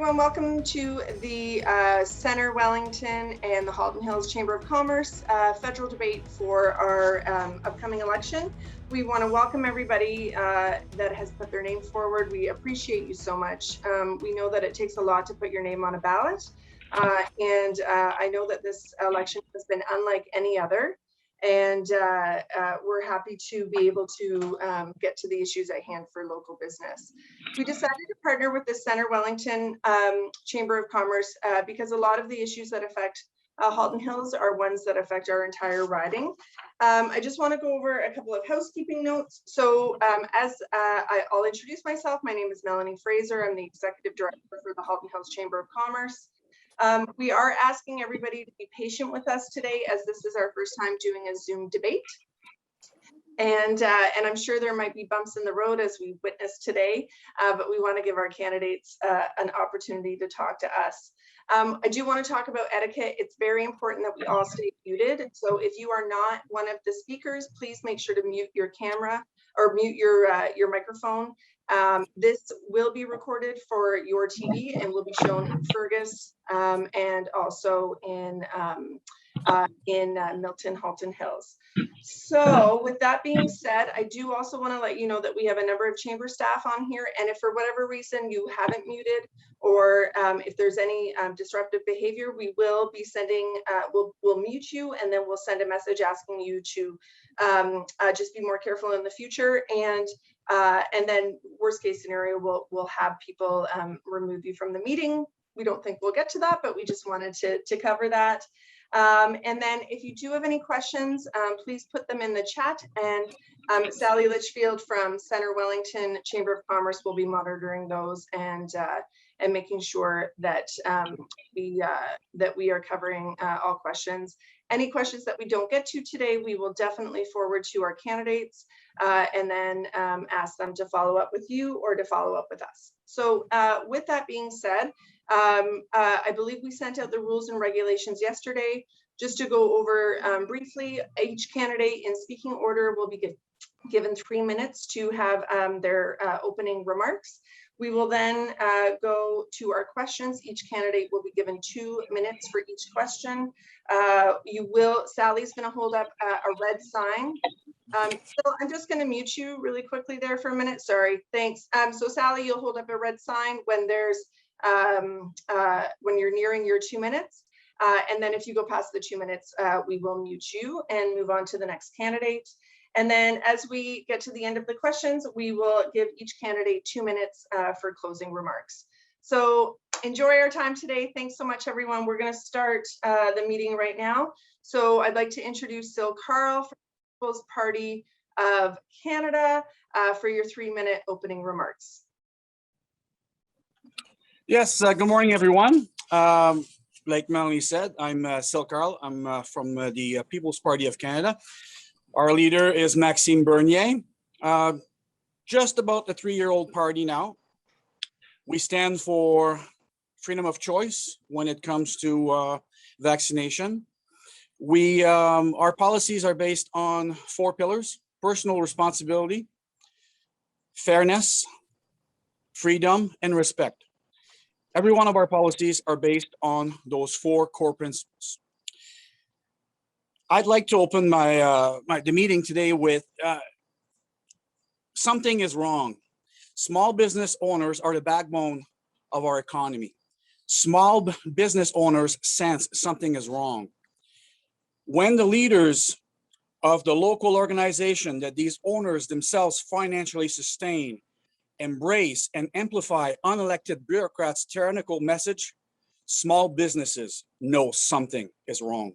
everyone. Welcome to the Centre Wellington and the Halton Hills Chamber of Commerce federal debate for our upcoming election. We want to welcome everybody that has put their name forward. We appreciate you so much. We know that it takes a lot to put your name on a ballot. And I know that this election has been unlike any other. And we're happy to be able to get to the issues at hand for local business. We decided to partner with the Centre Wellington Chamber of Commerce because a lot of the issues that affect Halton Hills are ones that affect our entire riding. I just want to go over a couple of housekeeping notes. So I'll introduce myself. My name is Melanie Fraser. I'm the Executive Director for the Halton Hills Chamber of Commerce. We are asking everybody to be patient with us today, as this is our first time doing a Zoom debate. And I'm sure there might be bumps in the road as we witnessed today, but we want to give our candidates an opportunity to talk to us. I do want to talk about etiquette. It's very important that we all stay muted. So if you are not one of the speakers, please make sure to mute your camera or mute your microphone. This will be recorded for your TV and will be shown in Fergus and also in Milton, Halton Hills. So with that being said, I do also want to let you know that we have a number of chamber staff on here, and if for whatever reason you haven't muted, or if there's any disruptive behavior, we will be sending, we'll mute you, and then we'll send a message asking you to just be more careful in the future. And then worst case scenario, we'll have people remove you from the meeting. We don't think we'll get to that, but we just wanted to cover that. And then if you do have any questions, please put them in the chat, and Sally Litchfield from Centre Wellington Chamber of Commerce will be monitoring those and making sure that we are covering all questions. Any questions that we don't get to today, we will definitely forward to our candidates and then ask them to follow up with you or to follow up with us. So with that being said, I believe we sent out the rules and regulations yesterday. Just to go over briefly, each candidate in speaking order will be given 3 minutes to have their opening remarks. We will then go to our questions. Each candidate will be given 2 minutes for each question. Sally's going to hold up a red sign. So I'm just going to mute you really quickly there for a minute. Sorry, thanks. So Sally, you'll hold up a red sign when there's when you're nearing your 2 minutes. And then if you go past the 2 minutes, we will mute you and move on to the next candidate. And then as we get to the end of the questions, we will give each candidate 2 minutes for closing remarks. So enjoy our time today. Thanks so much, everyone. We're going to start the meeting right now. So I'd like to introduce Syl Carle from the People's Party of Canada for your 3-minute opening remarks. Yes, good morning, everyone. Like Melanie said, I'm Syl Carle. I'm from the People's Party of Canada. Our leader is Maxime Bernier. Just about the 3-year-old party now. We stand for freedom of choice when it comes to vaccination. Our policies are based on 4 pillars: personal responsibility, fairness, freedom, and respect. Every one of our policies are based on those 4 core principles. I'd like to open the meeting today with something is wrong. Small business owners are the backbone of our economy. Small business owners sense something is wrong. When the leaders of the local organization that these owners themselves financially sustain embrace and amplify unelected bureaucrats' tyrannical message, small businesses know something is wrong.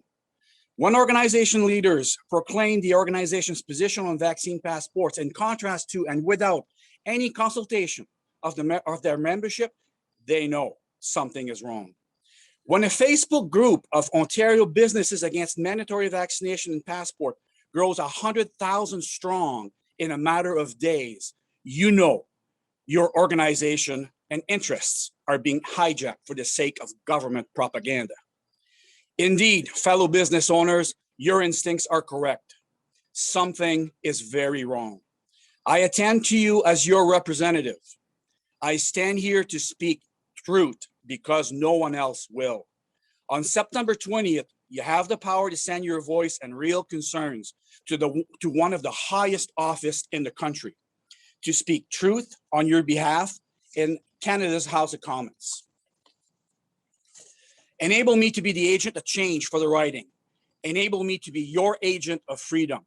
When organization leaders proclaim the organization's position on vaccine passports in contrast to and without any consultation of their membership, they know something is wrong. When a Facebook group of Ontario businesses against mandatory vaccination and passport grows 100,000 strong in a matter of days, you know your organization and interests are being hijacked for the sake of government propaganda. Indeed, fellow business owners, your instincts are correct. Something is very wrong. I attend to you as your representative. I stand here to speak truth because no one else will. On September 20th, you have the power to send your voice and real concerns to one of the highest office in the country, to speak truth on your behalf in Canada's House of Commons. Enable me to be the agent of change for the riding. Enable me to be your agent of freedom.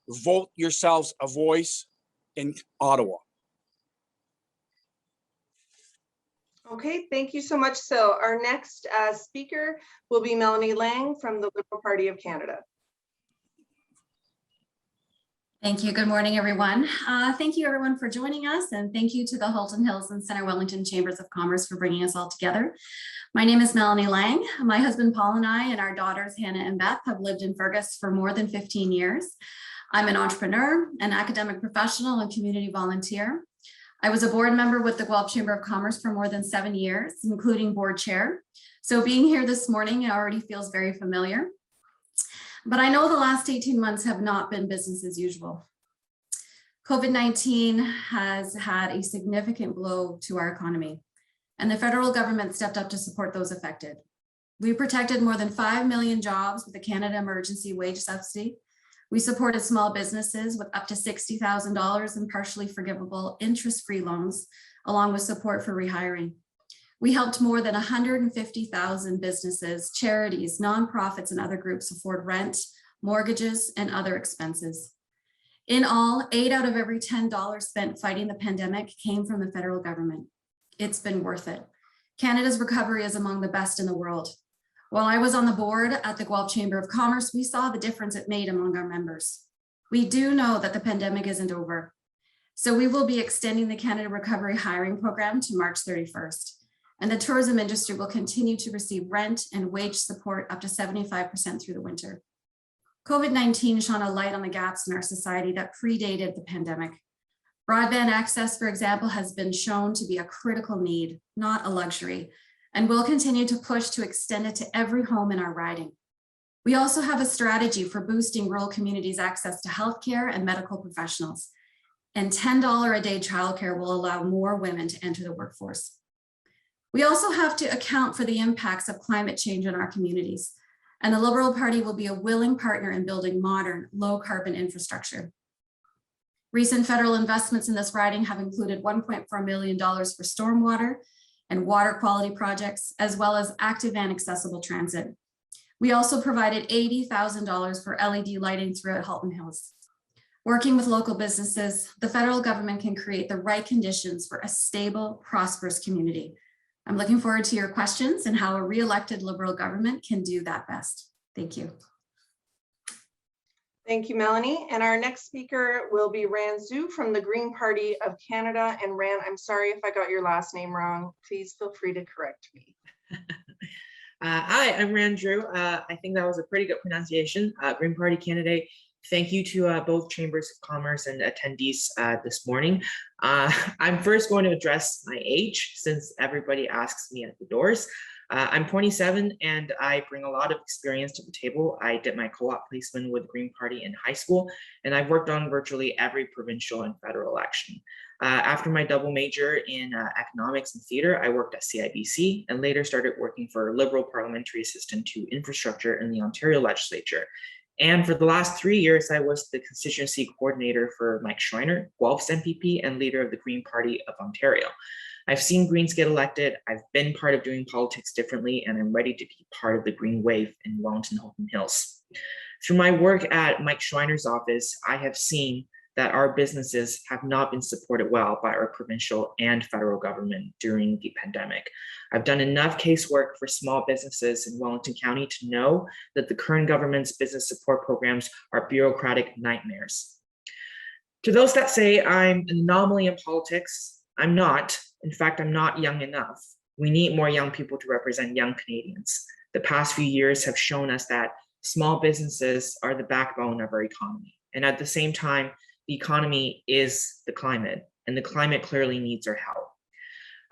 Vote yourselves a voice in Ottawa. Okay, thank you so much, Syl. Our next speaker will be Melanie Lang from the Liberal Party of Canada. Thank you. Good morning, everyone. Thank you, everyone, for joining us, and thank you to the Halton Hills and Centre Wellington Chambers of Commerce for bringing us all together. My name is Melanie Lang. My husband, Paul, and I, and our daughters, Hannah and Beth, have lived in Fergus for more than 15 years. I'm an entrepreneur, an academic professional, and community volunteer. I was a board member with the Guelph Chamber of Commerce for more than 7 years, including board chair. So being here this morning, it already feels very familiar. But I know the last 18 months have not been business as usual. COVID-19 has had a significant blow to our economy, and the federal government stepped up to support those affected. We protected more than 5 million jobs with the Canada Emergency Wage Subsidy. We supported small businesses with up to $60,000 in partially forgivable interest-free loans, along with support for rehiring. We helped more than 150,000 businesses, charities, nonprofits, and other groups afford rent, mortgages, and other expenses. In all, 8 out of every $10 spent fighting the pandemic came from the federal government. It's been worth it. Canada's recovery is among the best in the world. While I was on the board at the Guelph Chamber of Commerce, we saw the difference it made among our members. We do know that the pandemic isn't over. So we will be extending the Canada Recovery Hiring Program to March 31st. And the tourism industry will continue to receive rent and wage support up to 75% through the winter. COVID-19 shone a light on the gaps in our society that predated the pandemic. Broadband access, for example, has been shown to be a critical need, not a luxury, and we'll continue to push to extend it to every home in our riding. We also have a strategy for boosting rural communities' access to healthcare and medical professionals, and $10 a day childcare will allow more women to enter the workforce. We also have to account for the impacts of climate change in our communities, and the Liberal Party will be a willing partner in building modern, low-carbon infrastructure. Recent federal investments in this riding have included $1.4 million for stormwater and water quality projects, as well as active and accessible transit. We also provided $80,000 for LED lighting throughout Halton Hills. Working with local businesses, the federal government can create the right conditions for a stable, prosperous community. I'm looking forward to your questions and how a re-elected Liberal government can do that best. Thank you. Thank you, Melanie. And our next speaker will be Ran Zhu from the Green Party of Canada. And Ran, I'm sorry if I got your last name wrong. Please feel free to correct me. Hi, I'm Ran Zhu. I think that was a pretty good pronunciation. Green Party candidate. Thank you to both Chambers of Commerce and attendees this morning. I'm first going to address my age since everybody asks me at the doors. I'm 27 and I bring a lot of experience to the table. I did my co-op placement with Green Party in high school, and I've worked on virtually every provincial and federal election. After my double major in economics and theater, I worked at CIBC and later started working for Liberal Parliamentary Assistant to Infrastructure in the Ontario Legislature. And for the last 3 years, I was the constituency coordinator for Mike Schreiner, Guelph's MPP and leader of the Green Party of Ontario. I've seen Greens get elected. I've been part of doing politics differently, and I'm ready to be part of the Green Wave in Wellington, Halton Hills. Through my work at Mike Schreiner's office, I have seen that our businesses have not been supported well by our provincial and federal government during the pandemic. I've done enough casework for small businesses in Wellington County to know that the current government's business support programs are bureaucratic nightmares. To those that say I'm an anomaly in politics, I'm not. In fact, I'm not young enough. We need more young people to represent young Canadians. The past few years have shown us that small businesses are the backbone of our economy. And at the same time, the economy is the climate, and the climate clearly needs our help.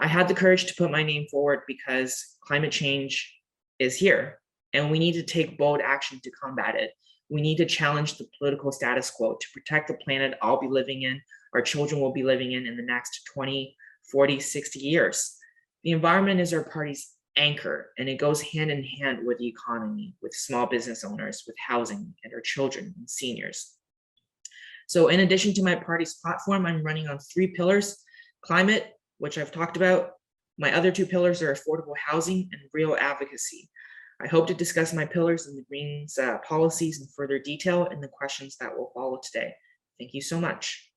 I had the courage to put my name forward because climate change is here, and we need to take bold action to combat it. We need to challenge the political status quo to protect the planet I'll be living in, our children will be living in the next 20, 40, 60 years. The environment is our party's anchor, and it goes hand in hand with the economy, with small business owners, with housing, and our children and seniors. So in addition to my party's platform, I'm running on 3 pillars: climate, which I've talked about. My other 2 pillars are affordable housing and real advocacy. I hope to discuss my pillars and the Greens policies in further detail in the questions that will follow today. Thank you so much.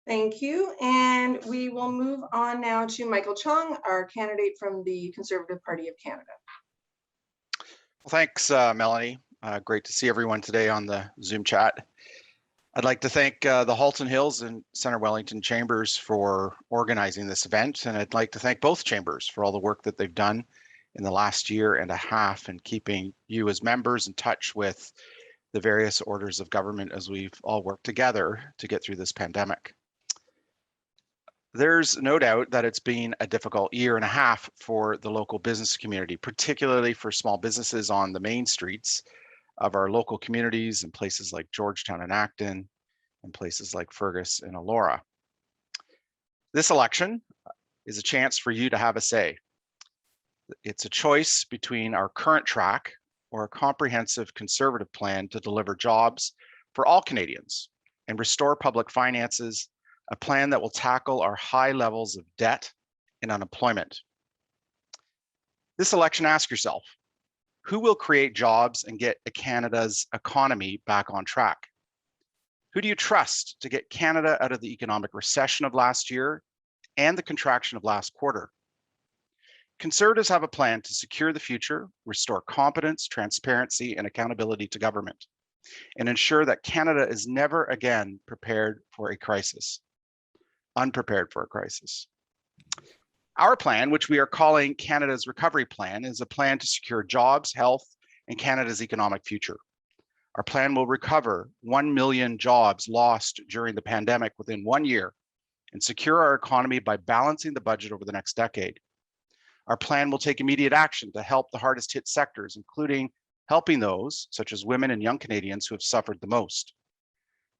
Thank you. And we will move on now to Michael Chong, our candidate from the Conservative Party of Canada. Well, thanks, Melanie. Great to see everyone today on the Zoom chat. I'd like to thank the Halton Hills and Center Wellington Chambers for organizing this event. And I'd like to thank both chambers for all the work that they've done in the last year and a half and keeping you as members in touch with the various orders of government as we've all worked together to get through this pandemic. There's no doubt that it's been a difficult year and a half for the local business community, particularly for small businesses on the main streets of our local communities in places like Georgetown and Acton and places like Fergus and Elora. This election is a chance for you to have a say. It's a choice between our current track or a comprehensive Conservative plan to deliver jobs for all Canadians and restore public finances, a plan that will tackle our high levels of debt and unemployment. This election, ask yourself, who will create jobs and get Canada's economy back on track? Who do you trust to get Canada out of the economic recession of last year and the contraction of last quarter? Conservatives have a plan to secure the future, restore competence, transparency, and accountability to government, and ensure that Canada is never again unprepared for a crisis. Our plan, which we are calling Canada's Recovery Plan, is a plan to secure jobs, health, and Canada's economic future. Our plan will recover 1 million jobs lost during the pandemic within 1 year and secure our economy by balancing the budget over the next decade. Our plan will take immediate action to help the hardest hit sectors, including helping those, such as women and young Canadians, who have suffered the most.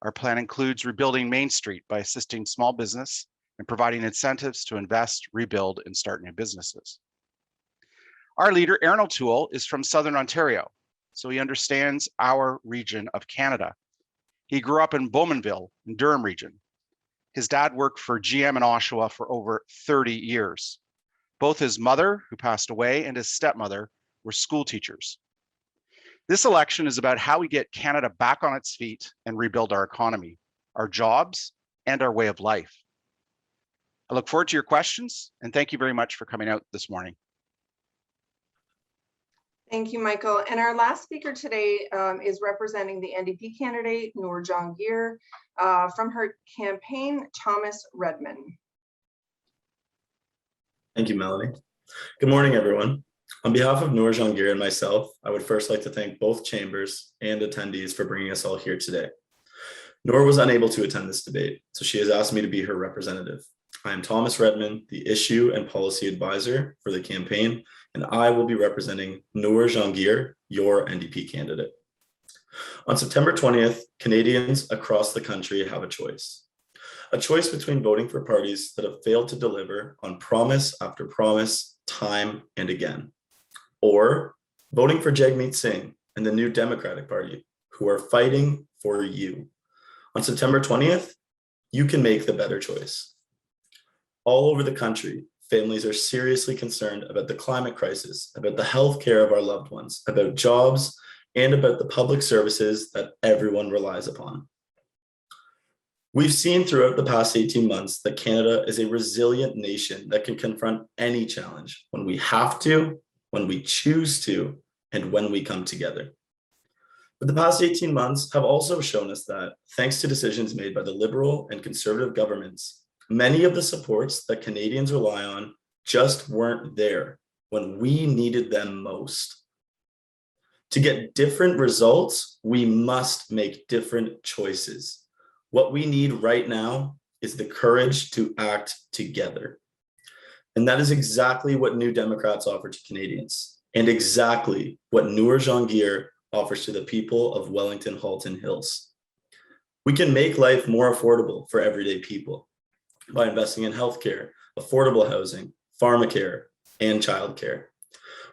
Our plan includes rebuilding Main Street by assisting small business and providing incentives to invest, rebuild, and start new businesses. Our leader, Aaron O'Toole, is from Southern Ontario, so he understands our region of Canada. He grew up in Bowmanville in Durham region. His dad worked for GM in Oshawa for over 30 years. Both his mother, who passed away, and his stepmother were school teachers. This election is about how we get Canada back on its feet and rebuild our economy, our jobs, and our way of life. I look forward to your questions, and thank you very much for coming out this morning. Thank you, Michael. And our last speaker today is representing the Ndp candidate, Noor Jahangir, from her campaign, Thomas Redman. Thank you, Melanie. Good morning, everyone. On behalf of Noor Jahangir and myself, I would first like to thank both chambers and attendees for bringing us all here today. Noor was unable to attend this debate, so she has asked me to be her representative. I am Thomas Redman, the issue and policy advisor for the campaign, and I will be representing Noor Jahangir, your NDP candidate. On September 20th, Canadians across the country have a choice between voting for parties that have failed to deliver on promise after promise, time and again, or voting for Jagmeet Singh and the New Democratic Party, who are fighting for you. On September 20th, you can make the better choice. All over the country, families are seriously concerned about the climate crisis, about the health care of our loved ones, about jobs, and about the public services that everyone relies upon. We've seen throughout the past 18 months that Canada is a resilient nation that can confront any challenge when we have to, when we choose to, and when we come together. But the past 18 months have also shown us that, thanks to decisions made by the Liberal and Conservative governments, many of the supports that Canadians rely on just weren't there when we needed them most. To get different results, we must make different choices. What we need right now is the courage to act together. And that is exactly what New Democrats offer to Canadians, and exactly what Noor Jahangir offers to the people of Wellington, Halton Hills. We can make life more affordable for everyday people by investing in healthcare, affordable housing, pharmacare, and childcare.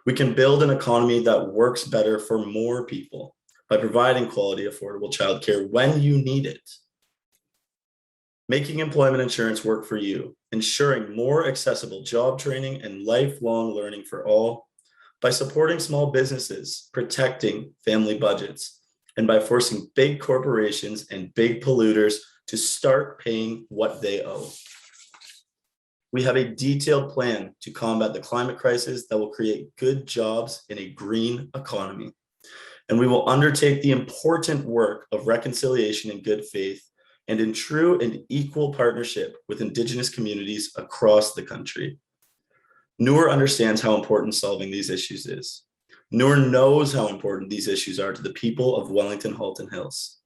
We can build an economy that works better for more people by providing quality, affordable childcare when you need it. Making employment insurance work for you, ensuring more accessible job training and lifelong learning for all, by supporting small businesses, protecting family budgets, and by forcing big corporations and big polluters to start paying what they owe. We have a detailed plan to combat the climate crisis that will create good jobs in a green economy. And we will undertake the important work of reconciliation in good faith and in true and equal partnership with Indigenous communities across the country. Noor understands how important solving these issues is. Noor knows how important these issues are to the people of Wellington, Halton Hills.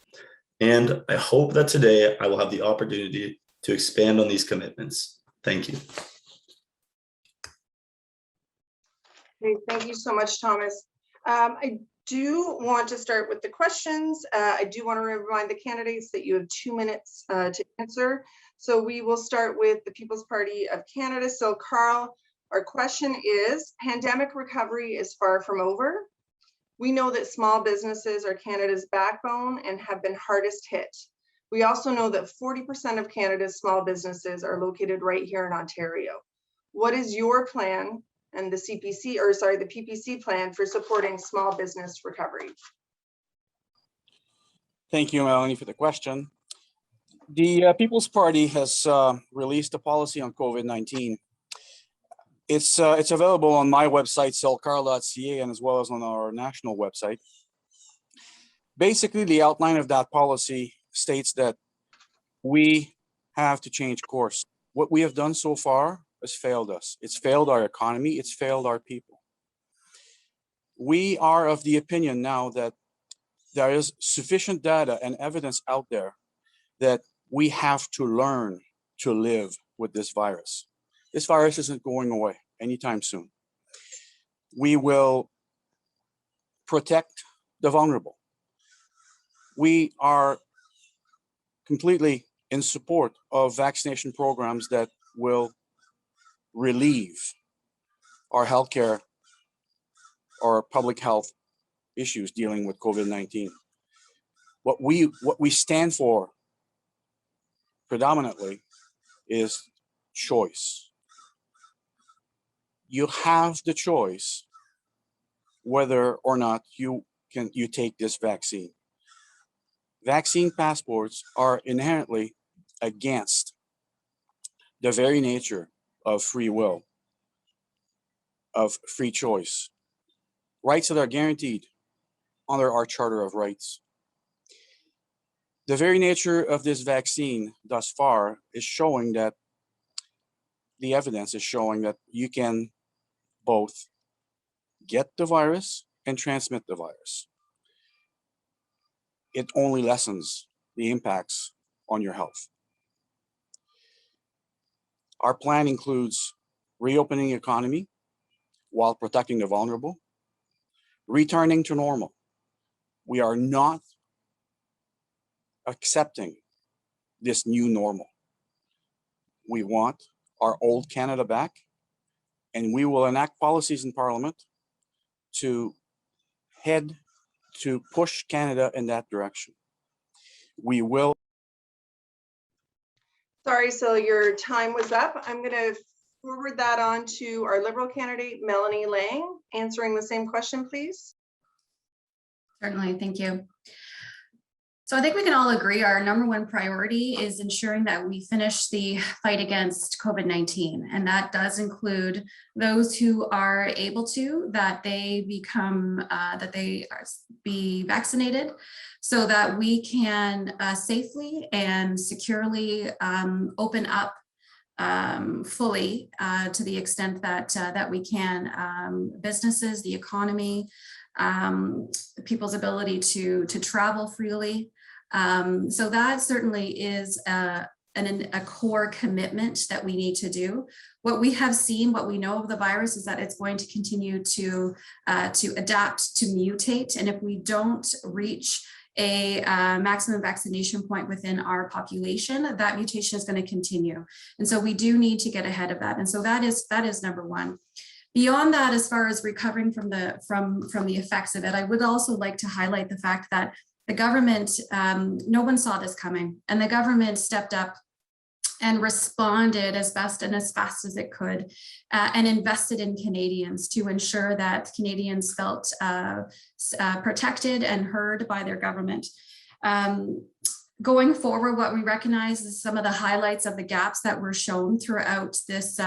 And I hope that today I will have the opportunity to expand on these commitments. Thank you. Okay, thank you so much, Thomas. I do want to start with the questions. I do want to remind the candidates that you have 2 minutes to answer. So we will start with the People's Party of Canada, Syl Carle. Our question is, pandemic recovery is far from over. We know that small businesses are Canada's backbone and have been hardest hit. We also know that 40% of Canada's small businesses are located right here in Ontario. What is your plan and the PPC plan for supporting small business recovery? Thank you, Melanie, for the question. The People's Party has released a policy on COVID-19. It's available on my website, sylcarle.ca, and as well as on our national website. Basically, the outline of that policy states that we have to change course. What we have done so far has failed us. It's failed our economy. It's failed our people. We are of the opinion now that there is sufficient data and evidence out there that we have to learn to live with this virus. This virus isn't going away anytime soon. We will protect the vulnerable. We are completely in support of vaccination programs that will relieve our healthcare or public health issues dealing with COVID-19. What we stand for predominantly is choice. You have the choice whether or not you take this vaccine. Vaccine passports are inherently against the very nature of free will, of free choice, rights that are guaranteed under our Charter of Rights. The very nature of this vaccine thus far is showing that the evidence is showing that you can both get the virus and transmit the virus. It only lessens the impacts on your health. Our plan includes reopening the economy while protecting the vulnerable, returning to normal. We are not accepting this new normal. We want our old Canada back, and we will enact policies in Parliament to push Canada in that direction. We will. Sorry, Syl, your time was up. I'm going to forward that on to our Liberal candidate, Melanie Lang, answering the same question, please. Certainly, thank you. So I think we can all agree our #1 priority is ensuring that we finish the fight against COVID-19. And that does include those who are able to, that they be vaccinated so that we can safely and securely open up fully to the extent that we can. Businesses, the economy, people's ability to travel freely. So that certainly is a core commitment that we need to do. What we have seen, what we know of the virus is that it's going to continue to adapt, to mutate. And if we don't reach a maximum vaccination point within our population, that mutation is going to continue. And so we do need to get ahead of that. And so that is number one. Beyond that, as far as recovering from the effects of it, I would also like to highlight the fact that the government, no one saw this coming, and the government stepped up and responded as best and as fast as it could, and invested in Canadians to ensure that Canadians felt protected and heard by their government. Going forward, what we recognize is some of the highlights of the gaps that were shown throughout this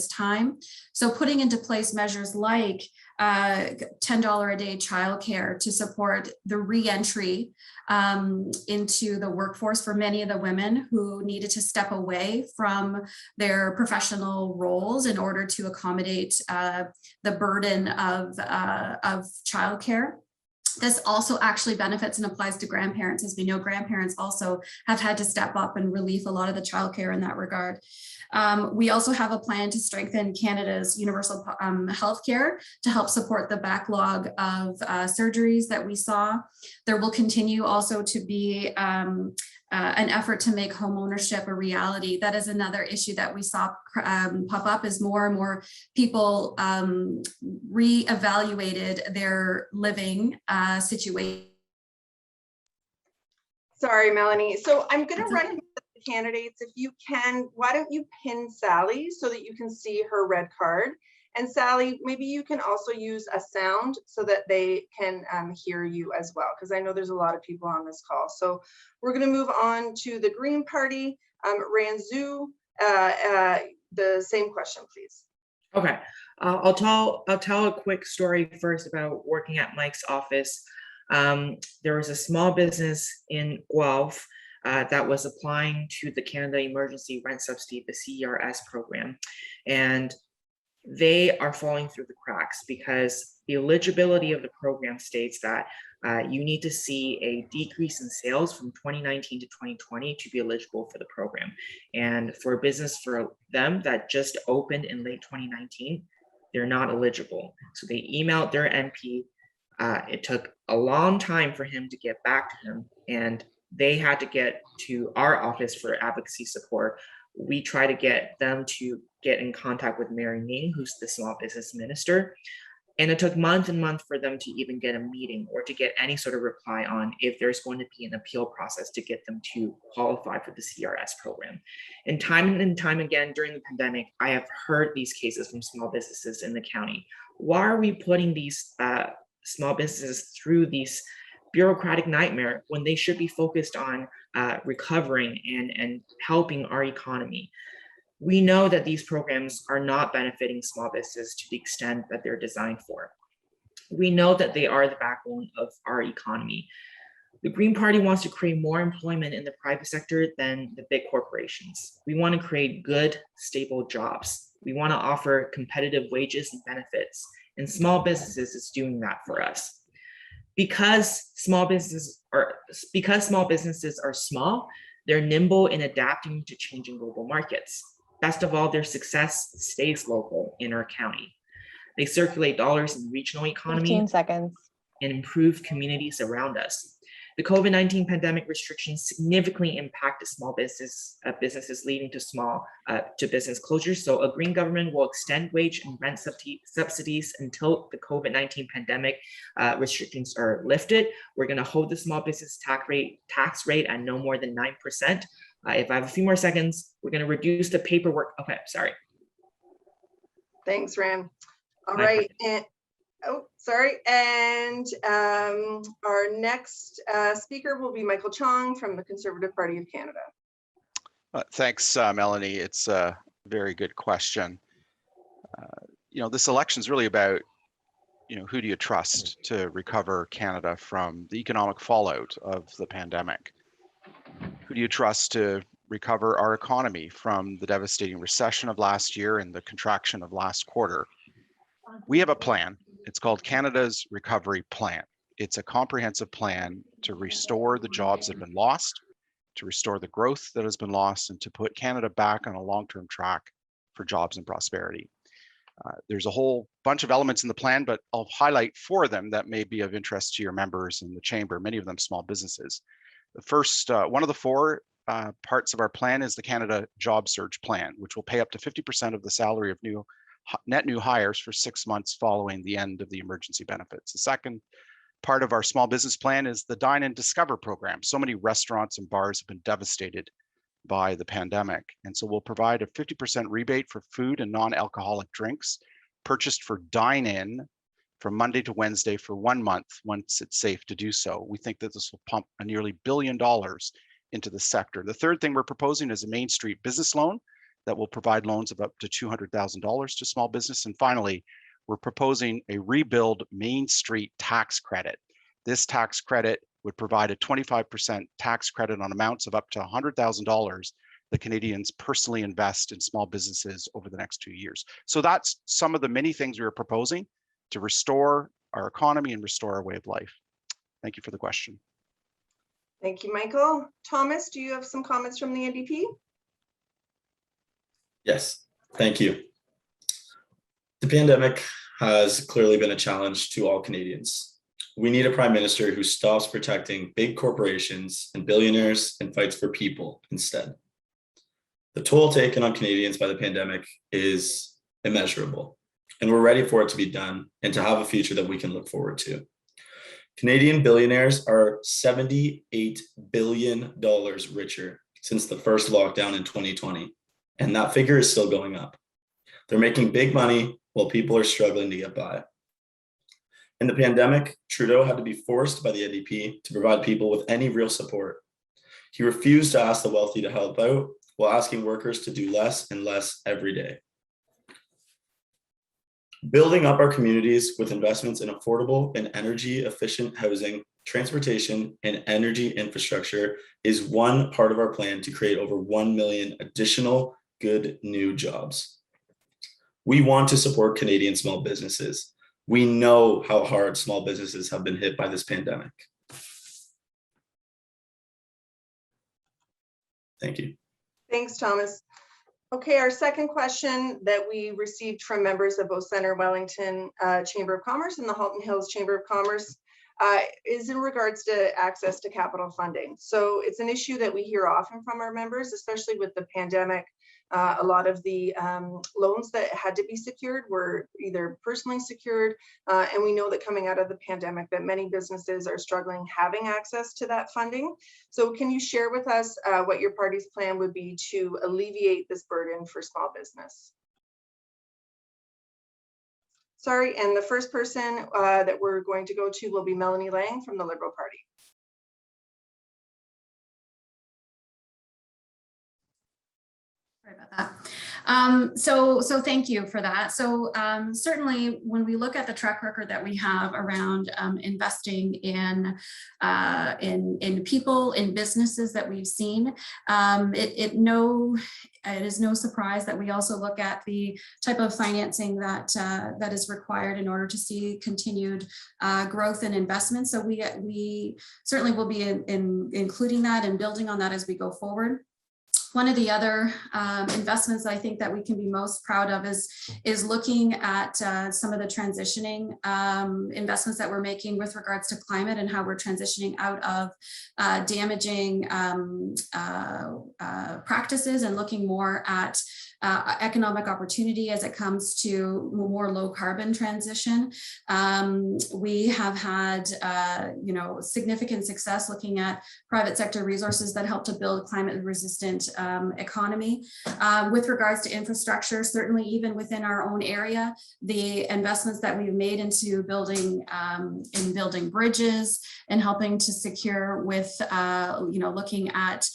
time. So putting into place measures like $10 a day childcare to support the re-entry into the workforce for many of the women who needed to step away from their professional roles in order to accommodate the burden of childcare. This also actually benefits and applies to grandparents. As we know, grandparents also have had to step up and relieve a lot of the childcare in that regard. We also have a plan to strengthen Canada's universal healthcare to help support the backlog of surgeries that we saw. There will continue also to be an effort to make home ownership a reality. That is another issue that we saw pop up as more and more people reevaluated their living situation. Sorry, Melanie. So I'm going to recommend the candidates, if you can, why don't you pin Sally so that you can see her red card? And Sally, maybe you can also use a sound so that they can hear you as well, because I know there's a lot of people on this call. So we're going to move on to the Green Party. Ranzu, the same question, please. Okay, I'll tell a quick story first about working at Mike's office. There was a small business in Guelph that was applying to the Canada Emergency Rent Subsidy, the CERS program, and they are falling through the cracks because the eligibility of the program states that you need to see a decrease in sales from 2019 to 2020 to be eligible for the program. And for a business for them that just opened in late 2019, they're not eligible. So they emailed their NP. It took a long time for him to get back to him, and they had to get to our office for advocacy support. We try to get them to get in contact with Mary Ning, who's the small business minister. And it took months and months for them to even get a meeting or to get any sort of reply on if there's going to be an appeal process to get them to qualify for the CRS program. And time again during the pandemic, I have heard these cases from small businesses in the county. Why are we putting these small businesses through these bureaucratic nightmare when they should be focused on recovering and helping our economy? We know that these programs are not benefiting small businesses to the extent that they're designed for. We know that they are the backbone of our economy. The Green Party wants to create more employment in the private sector than the big corporations. We want to create good, stable jobs. We want to offer competitive wages and benefits, and small businesses is doing that for us. Because small businesses are small, they're nimble in adapting to changing global markets. Best of all, their success stays local in our county. They circulate dollars in regional economy 15 seconds. and improve communities around us. The COVID-19 pandemic restrictions significantly impacted small businesses, leading to business closures. So a green government will extend wage and rent subsidies until the COVID-19 pandemic restrictions are lifted. We're going to hold the small business tax rate at no more than 9%. If I have a few more seconds, we're going to reduce the paperwork. Okay, sorry. Thanks, Ram. All right. And oh, sorry. And our next speaker will be Michael Chong from the Conservative Party of Canada. Thanks, Melanie. It's a very good question. This election is really about, who do you trust to recover Canada from the economic fallout of the pandemic? Who do you trust to recover our economy from the devastating recession of last year and the contraction of last quarter? We have a plan. It's called Canada's Recovery Plan. It's a comprehensive plan to restore the jobs that have been lost, to restore the growth that has been lost, and to put Canada back on a long-term track for jobs and prosperity. There's a whole bunch of elements in the plan, but I'll highlight 4 of them that may be of interest to your members in the chamber, many of them small businesses. The first, one of the 4 parts of our plan is the Canada Job Search Plan, which will pay up to 50% of the salary of net new hires for 6 months following the end of the emergency benefits. The second part of our small business plan is the Dine and Discover program. So many restaurants and bars have been devastated by the pandemic. And so we'll provide a 50% rebate for food and non-alcoholic drinks purchased for dine-in from Monday to Wednesday for 1 month once it's safe to do so. We think that this will pump a nearly $1 billion into the sector. The third thing we're proposing is a Main Street business loan that will provide loans of up to $200,000 to small business. And finally, we're proposing a Rebuild Main Street tax credit. This tax credit would provide a 25% tax credit on amounts of up to $100,000 that Canadians personally invest in small businesses over the next 2 years. So that's some of the many things we are proposing to restore our economy and restore our way of life. Thank you for the question. Thank you, Michael. Thomas, do you have some comments from the NDP? Yes, thank you. The pandemic has clearly been a challenge to all Canadians. We need a prime minister who stops protecting big corporations and billionaires and fights for people instead. The toll taken on Canadians by the pandemic is immeasurable, and we're ready for it to be done and to have a future that we can look forward to. Canadian billionaires are $78 billion richer since the first lockdown in 2020, and that figure is still going up. They're making big money while people are struggling to get by. In the pandemic, Trudeau had to be forced by the NDP to provide people with any real support. He refused to ask the wealthy to help out while asking workers to do less and less every day. Building up our communities with investments in affordable and energy efficient housing, transportation, and energy infrastructure is one part of our plan to create over 1 million additional good new jobs. We want to support Canadian small businesses. We know how hard small businesses have been hit by this pandemic. Thank you. Thanks, Thomas. Okay, our second question that we received from members of both Centre Wellington Chamber of Commerce and the Halton Hills Chamber of Commerce is in regards to access to capital funding. So it's an issue that we hear often from our members, especially with the pandemic. A lot of the loans that had to be secured were either personally secured, and we know that coming out of the pandemic that many businesses are struggling having access to that funding. So can you share with us what your party's plan would be to alleviate this burden for small business? Sorry, and the first person that we're going to go to will be Melanie Lang from the Liberal Party. Sorry about that. So thank you for that. So certainly when we look at the track record that we have around investing in people, in businesses that we've seen, it is no surprise that we also look at the type of financing that that is required in order to see continued growth and investment. So we certainly will be including that and building on that as we go forward. One of the other investments I think that we can be most proud of is looking at some of the transitioning investments that we're making with regards to climate and how we're transitioning out of damaging practices and looking more at economic opportunity as it comes to more low carbon transition. We have had significant success looking at private sector resources that help to build climate resistant economy. With regards to infrastructure, certainly even within our own area, the investments that we've made into building bridges and helping to secure with looking at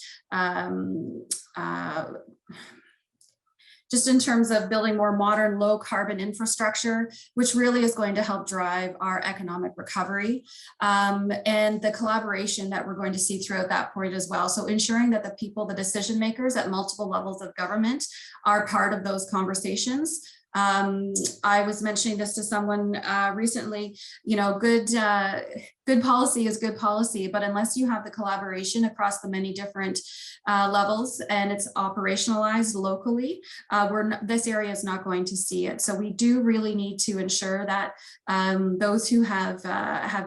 just in terms of building more modern, low carbon infrastructure, which really is going to help drive our economic recovery and the collaboration that we're going to see throughout that point as well. So ensuring that the people, the decision makers at multiple levels of government are part of those conversations I was mentioning this to someone recently, good policy is good policy, but unless you have the collaboration across the many different levels and it's operationalized locally, this area is not going to see it. So we do really need to ensure that those who have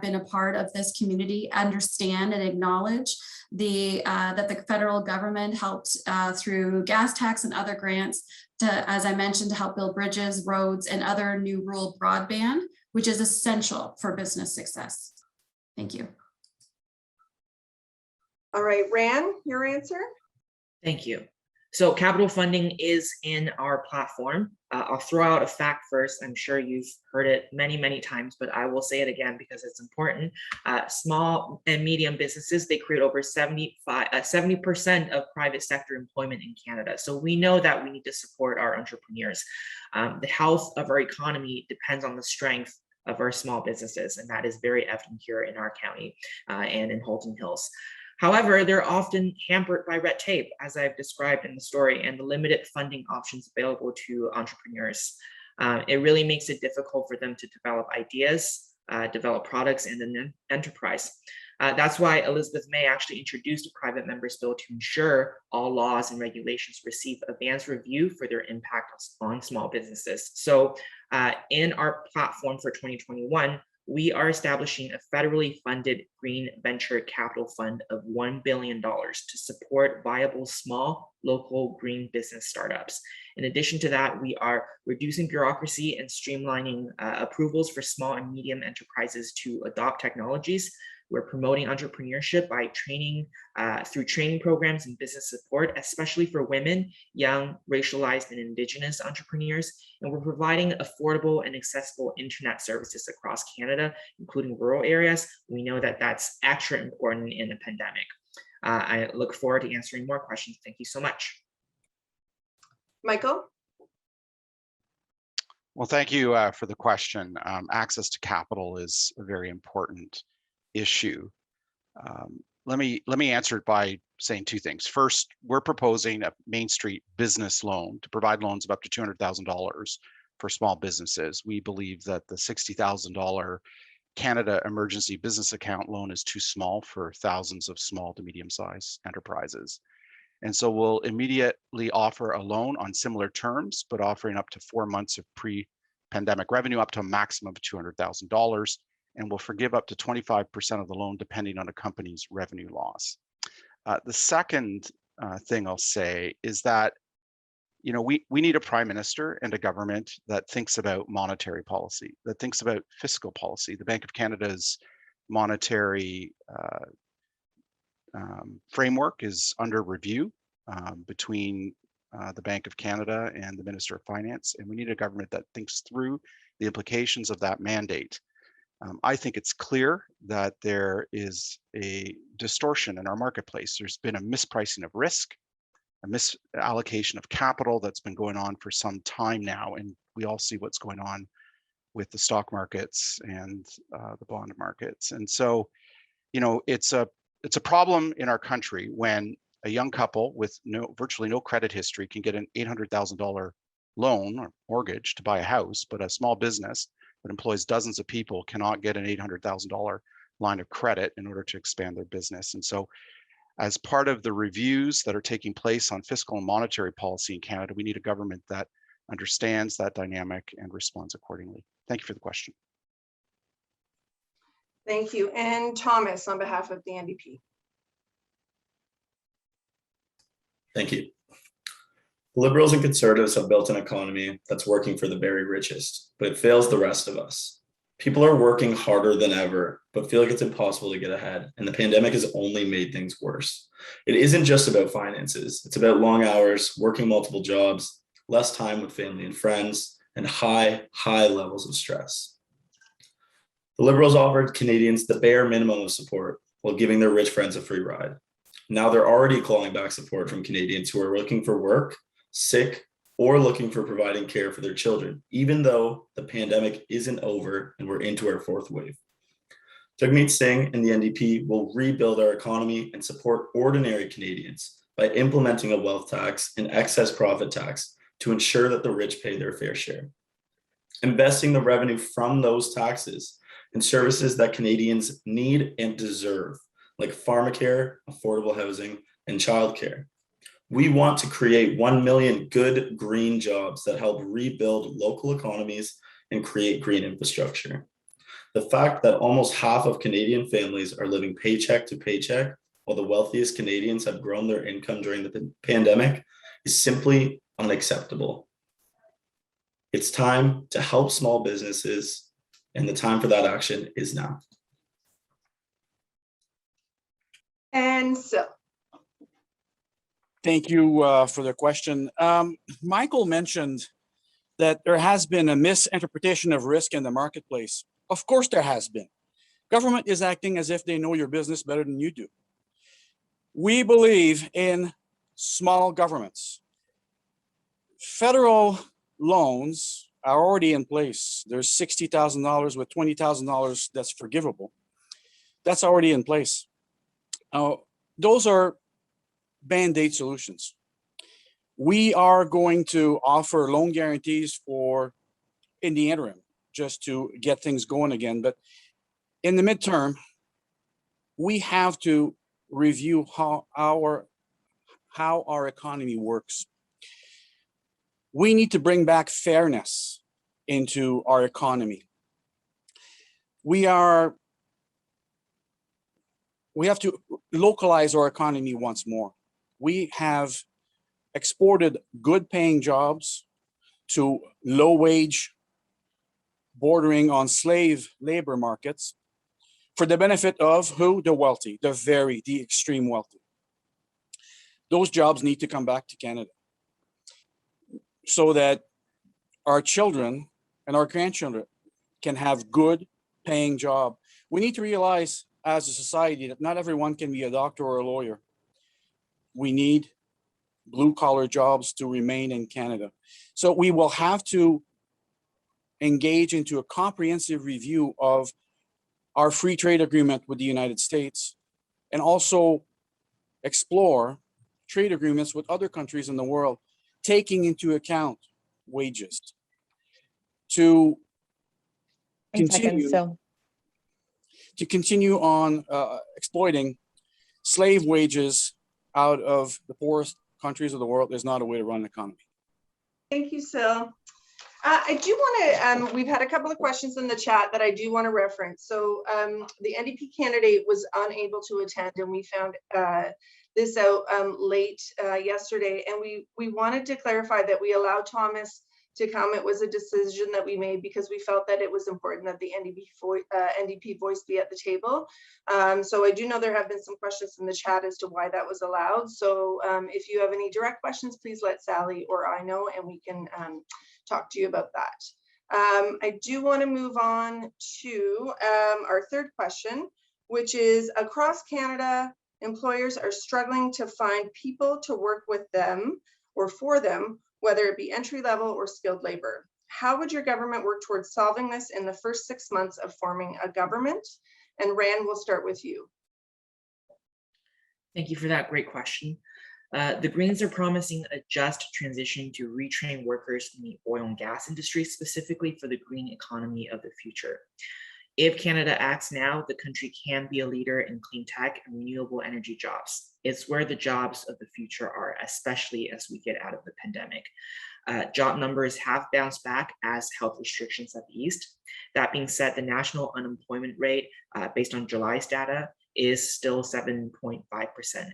been a part of this community understand and acknowledge that the federal government helped through gas tax and other grants to, as I mentioned, to help build bridges, roads, and other new rural broadband, which is essential for business success. Thank you. All right, Ran, your answer? Thank you. So capital funding is in our platform. I'll throw out a fact first. I'm sure you've heard it many, many times, but I will say it again because it's important. Small and medium businesses, they create over 70% of private sector employment in Canada. So we know that we need to support our entrepreneurs. The health of our economy depends on the strength of our small businesses, and that is very evident here in our county and in Halton Hills. However, they're often hampered by red tape, as I've described in the story, and the limited funding options available to entrepreneurs. It really makes it difficult for them to develop ideas, develop products, and an enterprise. That's why Elizabeth May actually introduced a private member's bill to ensure all laws and regulations receive advanced review for their impact on small businesses. So in our platform for 2021, we are establishing a federally funded green venture capital fund of $1 billion to support viable small local green business startups. In addition to that, we are reducing bureaucracy and streamlining approvals for small and medium enterprises to adopt technologies. We're promoting entrepreneurship by training through training programs and business support, especially for women, young, racialized, and Indigenous entrepreneurs. And we're providing affordable and accessible internet services across Canada, including rural areas. We know that that's extra important in a pandemic. I look forward to answering more questions. Thank you so much. Michael? Well, thank you for the question. Access to capital is a very important issue. Let me answer it by saying two things. First, we're proposing a Main Street business loan to provide loans of up to $200,000 for small businesses. We believe that the $60,000 Canada Emergency Business Account loan is too small for thousands of small to medium-sized enterprises. And so we'll immediately offer a loan on similar terms, but offering up to 4 months of pre-pandemic revenue up to a maximum of $200,000. And will forgive up to 25% of the loan depending on a company's revenue loss. The second thing I'll say is that, we need a prime minister and a government that thinks about monetary policy, that thinks about fiscal policy. The Bank of Canada's monetary framework is under review between the Bank of Canada and the Minister of Finance, and we need a government that thinks through the implications of that mandate. I think it's clear that there is a distortion in our marketplace. There's been a mispricing of risk, a misallocation of capital that's been going on for some time now, and we all see what's going on with the stock markets and the bond markets. And so, it's a problem in our country when a young couple with virtually no credit history can get an $800,000 loan or mortgage to buy a house, but a small business that employs dozens of people cannot get an $800,000 line of credit in order to expand their business. And so as part of the reviews that are taking place on fiscal and monetary policy in Canada, we need a government that understands that dynamic and responds accordingly. Thank you for the question. Thank you. And Thomas, on behalf of the NDP. Thank you. Liberals and Conservatives have built an economy that's working for the very richest, but it fails the rest of us. People are working harder than ever, but feel like it's impossible to get ahead, and the pandemic has only made things worse. It isn't just about finances. It's about long hours, working multiple jobs, less time with family and friends, and high levels of stress. The Liberals offered Canadians the bare minimum of support while giving their rich friends a free ride. Now they're already clawing back support from Canadians who are looking for work, sick, or looking for providing care for their children, even though the pandemic isn't over and we're into our fourth wave. Jagmeet Singh and the NDP will rebuild our economy and support ordinary Canadians by implementing a wealth tax and excess profit tax to ensure that the rich pay their fair share. Investing the revenue from those taxes in services that Canadians need and deserve, like pharmacare, affordable housing, and childcare. We want to create 1 million good green jobs that help rebuild local economies and create green infrastructure. The fact that almost half of Canadian families are living paycheck to paycheck, while the wealthiest Canadians have grown their income during the pandemic, is simply unacceptable. It's time to help small businesses, and the time for that action is now. And so, Thank you for the question. Michael mentioned that there has been a misinterpretation of risk in the marketplace. Of course there has been. Government is acting as if they know your business better than you do. We believe in small governments. Federal loans are already in place. There's $60,000 with $20,000 that's forgivable. That's already in place. Those are Band-Aid solutions. We are going to offer loan guarantees for in the interim, just to get things going again. But in the midterm, we have to review how our economy works. We need to bring back fairness into our economy. We have to localize our economy once more. We have exported good paying jobs to low wage, bordering on slave labor markets for the benefit of who? The wealthy, the extreme wealthy. Those jobs need to come back to Canada so that our children and our grandchildren can have good paying job. We need to realize as a society that not everyone can be a doctor or a lawyer. We need blue collar jobs to remain in Canada. So we will have to engage into a comprehensive review of our free trade agreement with the United States and also explore trade agreements with other countries in the world, taking into account wages to continue on exploiting slave wages out of the poorest countries of the world is not a way to run an economy. thank you, Syl. I do want to, we've had a couple of questions in the chat that I do want to reference. So the NDP candidate was unable to attend, and we found this out late yesterday. And we wanted to clarify that we allowed Thomas to come. It was a decision that we made because we felt that it was important that the NDP voice be at the table. So I do know there have been some questions in the chat as to why that was allowed. So if you have any direct questions, please let Sally or I know, and we can talk to you about that. I do want to move on to our third question, which is across Canada, employers are struggling to find people to work with them or for them, whether it be entry level or skilled labor. How would your government work towards solving this in the first 6 months of forming a government? And Rand, we'll start with you. Thank you for that great question. The Greens are promising a just transition to retrain workers in the oil and gas industry, specifically for the green economy of the future. If Canada acts now, the country can be a leader in clean tech and renewable energy jobs. It's where the jobs of the future are, especially as we get out of the pandemic. Job numbers have bounced back as health restrictions have eased. That being said, the national unemployment rate, based on July's data, is still 7.5%,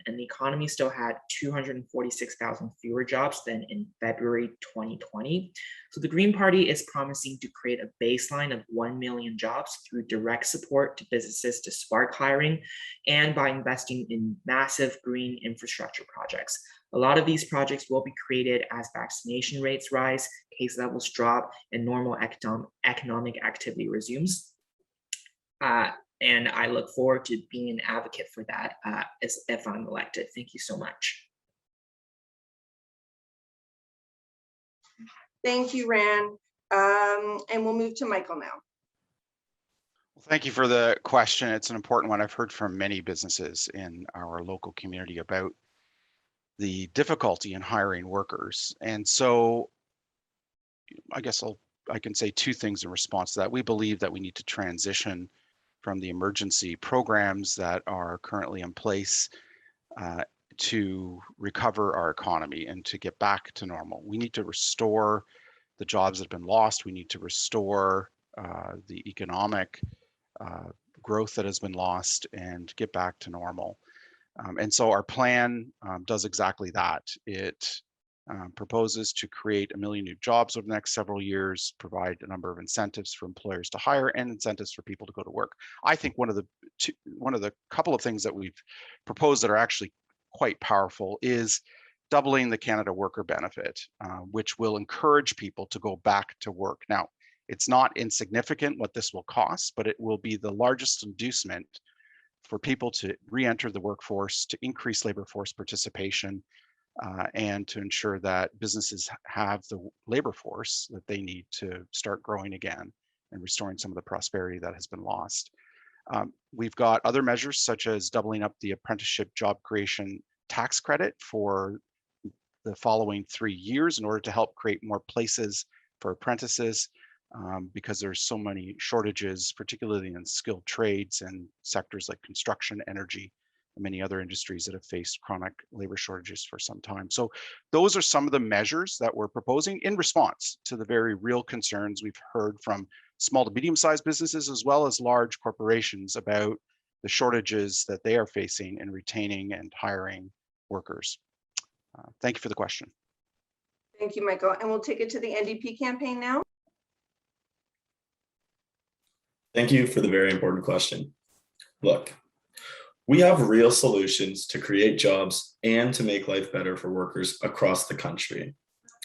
and the economy still had 246,000 fewer jobs than in February 2020. So the Green Party is promising to create a baseline of 1 million jobs through direct support to businesses to spark hiring and by investing in massive green infrastructure projects. A lot of these projects will be created as vaccination rates rise, case levels drop, and normal economic activity resumes. And I look forward to being an advocate for that if I'm elected. Thank you so much. Thank you, Rand. And we'll move to Michael now. Well, thank you for the question. It's an important one. I've heard from many businesses in our local community about the difficulty in hiring workers. And so I guess I can say two things in response to that. We believe that we need to transition from the emergency programs that are currently in place to recover our economy and to get back to normal. We need to restore the jobs that have been lost. We need to restore the economic growth that has been lost and get back to normal. And so our plan does exactly that. It proposes to create 1 million new jobs over the next several years, provide a number of incentives for employers to hire and incentives for people to go to work. I think one of the couple of things that we've proposed that are actually quite powerful is doubling the Canada Worker Benefit, which will encourage people to go back to work. Now, it's not insignificant what this will cost, but it will be the largest inducement for people to re-enter the workforce, to increase labor force participation, and to ensure that businesses have the labor force that they need to start growing again and restoring some of the prosperity that has been lost. We've got other measures such as doubling up the apprenticeship job creation tax credit for the following 3 years in order to help create more places for apprentices, because there's so many shortages, particularly in skilled trades and sectors like construction, energy, and many other industries that have faced chronic labor shortages for some time. So those are some of the measures that we're proposing in response to the very real concerns we've heard from small to medium-sized businesses as well as large corporations about the shortages that they are facing in retaining and hiring workers. Thank you for the question. Thank you, Michael. And we'll take it to the NDP campaign now. Thank you for the very important question. Look, we have real solutions to create jobs and to make life better for workers across the country.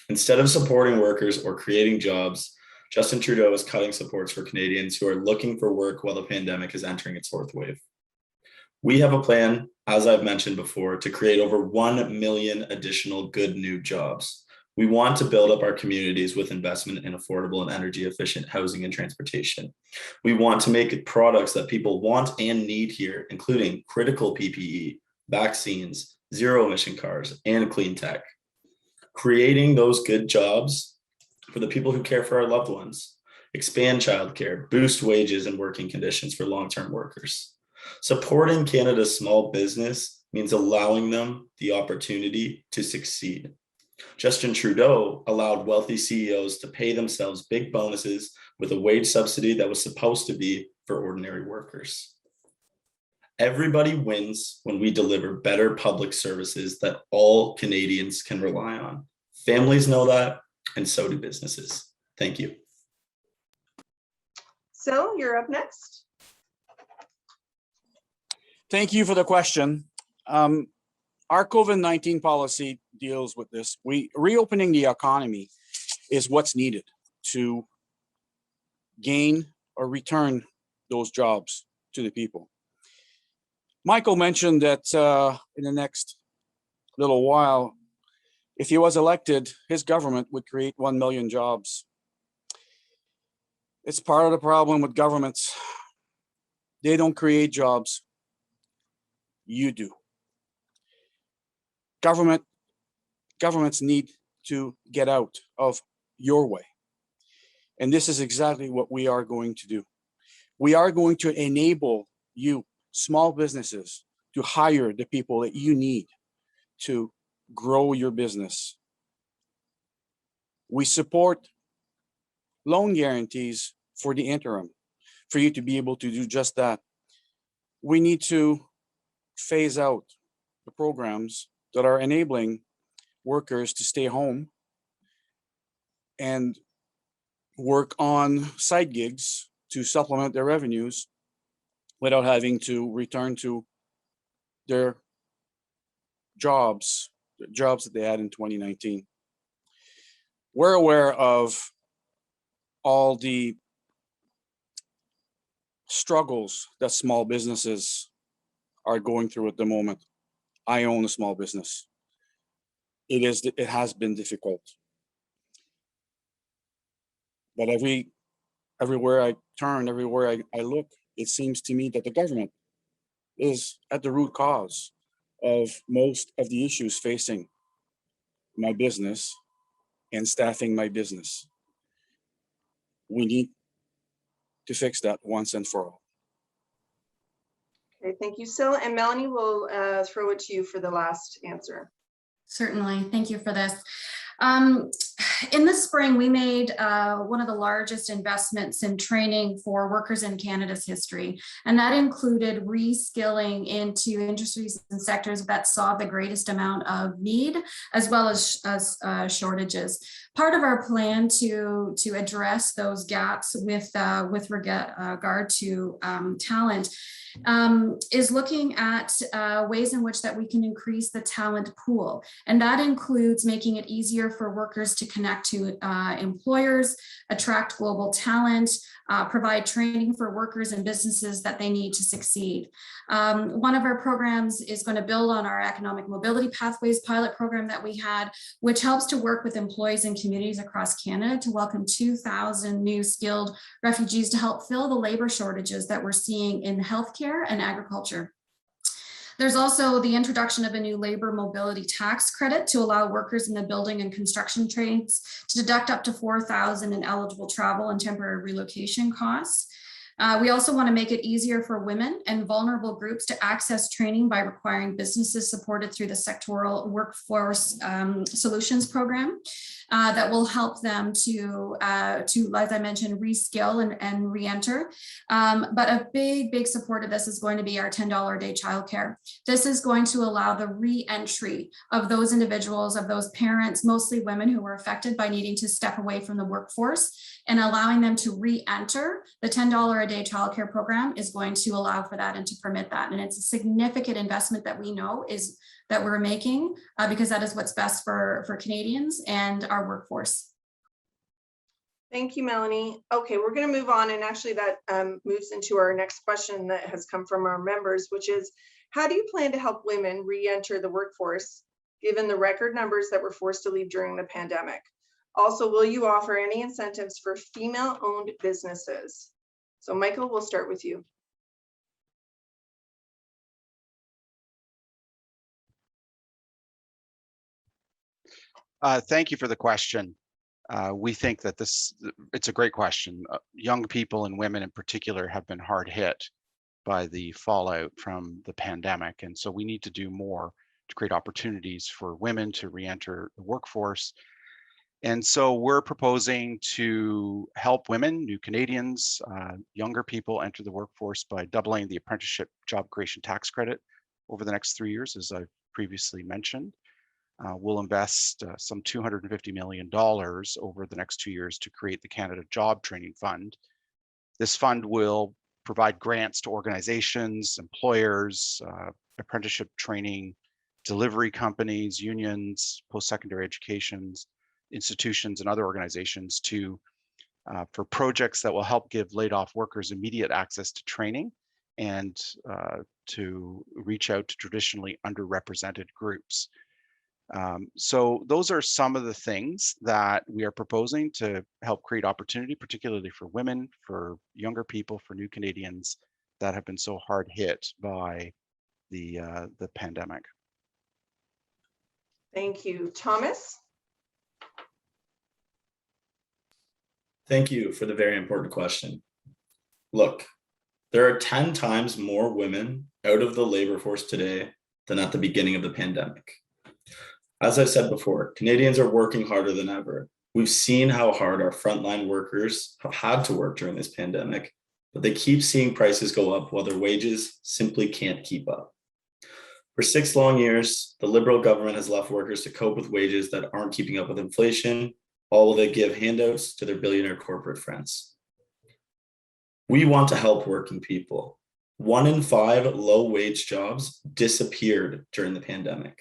Instead of supporting workers or creating jobs, Justin Trudeau is cutting supports for Canadians who are looking for work while the pandemic is entering its fourth wave. We have a plan, as I've mentioned before, to create over 1 million additional good new jobs. We want to build up our communities with investment in affordable and energy efficient housing and transportation. We want to make products that people want and need here, including critical PPE, vaccines, zero emission cars, and clean tech. Creating those good jobs for the people who care for our loved ones, expand childcare, boost wages and working conditions for long-term workers. Supporting Canada's small business means allowing them the opportunity to succeed. Justin Trudeau allowed wealthy CEOs to pay themselves big bonuses with a wage subsidy that was supposed to be for ordinary workers. Everybody wins when we deliver better public services that all Canadians can rely on. Families know that, and so do businesses. Thank you. Syl, you're up next. Thank you for the question. Our COVID-19 policy deals with this. Reopening the economy is what's needed to gain or return those jobs to the people. Michael mentioned that in the next little while, if he was elected, his government would create 1 million jobs. It's part of the problem with governments. They don't create jobs. You do. Governments need to get out of your way. And this is exactly what we are going to do. We are going to enable you, small businesses, to hire the people that you need to grow your business. We support loan guarantees for the interim, for you to be able to do just that. We need to phase out the programs that are enabling workers to stay home and work on side gigs to supplement their revenues without having to return to their jobs that they had in 2019. We're aware of all the struggles that small businesses are going through at the moment. I own a small business. It has been difficult. But everywhere I turn, everywhere I look, it seems to me that the government is at the root cause of most of the issues facing my business and staffing my business. We need to fix that once and for all. Okay, thank you, Syl. And Melanie, will throw it to you for the last answer. Certainly, thank you for this. In the spring, we made one of the largest investments in training for workers in Canada's history, and that included reskilling into industries and sectors that saw the greatest amount of need, as well as shortages. Part of our plan to address those gaps with regard to talent is looking at ways in which that we can increase the talent pool. And that includes making it easier for workers to connect to employers, attract global talent, provide training for workers and businesses that they need to succeed. One of our programs is going to build on our economic mobility pathways pilot program that we had, which helps to work with employees and communities across Canada to welcome 2,000 new skilled refugees to help fill the labor shortages that we're seeing in healthcare and agriculture. There's also the introduction of a new labor mobility tax credit to allow workers in the building and construction trades to deduct up to $4,000 in eligible travel and temporary relocation costs. We also want to make it easier for women and vulnerable groups to access training by requiring businesses supported through the sectoral workforce solutions program that will help them to, as I mentioned, reskill and re-enter. But a big support of this is going to be our $10 a day childcare. This is going to allow the re-entry of those individuals, of those parents, mostly women who were affected by needing to step away from the workforce, and allowing them to re-enter. The $10 a day childcare program is going to allow for that and to permit that. And it's a significant investment that we know is that we're making because that is what's best for Canadians and our workforce. Thank you, Melanie. Okay, we're going to move on. And actually that moves into our next question that has come from our members, which is, how do you plan to help women re-enter the workforce, given the record numbers that were forced to leave during the pandemic? Also, will you offer any incentives for female-owned businesses? So Michael, we'll start with you. Thank you for the question. We think that it's a great question. Young people and women in particular have been hard hit by the fallout from the pandemic. And so we need to do more to create opportunities for women to re-enter the workforce. And so we're proposing to help women, new Canadians, younger people enter the workforce by doubling the apprenticeship job creation tax credit over the next 3 years, as I've previously mentioned. We'll invest some $250 million over the next 2 years to create the Canada Job Training Fund. This fund will provide grants to organizations, employers, apprenticeship training, delivery companies, unions, post-secondary educations, institutions, and other organizations for projects that will help give laid off workers immediate access to training and to reach out to traditionally underrepresented groups. So those are some of the things that we are proposing to help create opportunity, particularly for women, for younger people, for new Canadians that have been so hard hit by the pandemic. Thank you. Thomas? Thank you for the very important question. Look, there are 10 times more women out of the labor force today than at the beginning of the pandemic. As I said before, Canadians are working harder than ever. We've seen how hard our frontline workers have had to work during this pandemic, but they keep seeing prices go up while their wages simply can't keep up. For 6 long years, the Liberal government has left workers to cope with wages that aren't keeping up with inflation, all while they give handouts to their billionaire corporate friends. We want to help working people. 1 in 5 low-wage jobs disappeared during the pandemic.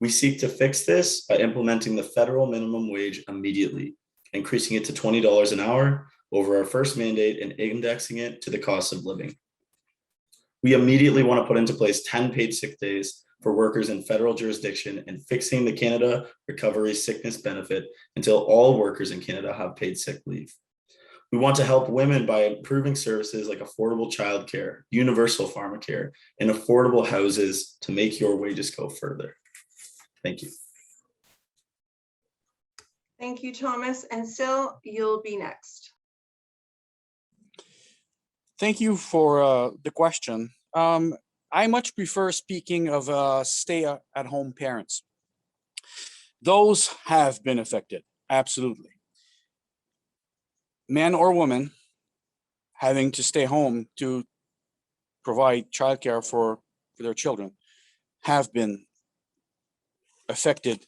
We seek to fix this by implementing the federal minimum wage immediately, increasing it to $20 an hour over our first mandate and indexing it to the cost of living. We immediately want to put into place 10 paid sick days for workers in federal jurisdiction and fixing the Canada Recovery Sickness Benefit until all workers in Canada have paid sick leave. We want to help women by improving services like affordable childcare, universal pharmacare, and affordable houses to make your wages go further. Thank you. Thank you, Thomas. And Syl, you'll be next. Thank you for the question. I much prefer speaking of stay-at-home parents. Those have been affected, absolutely. Men or women having to stay home to provide childcare for their children have been affected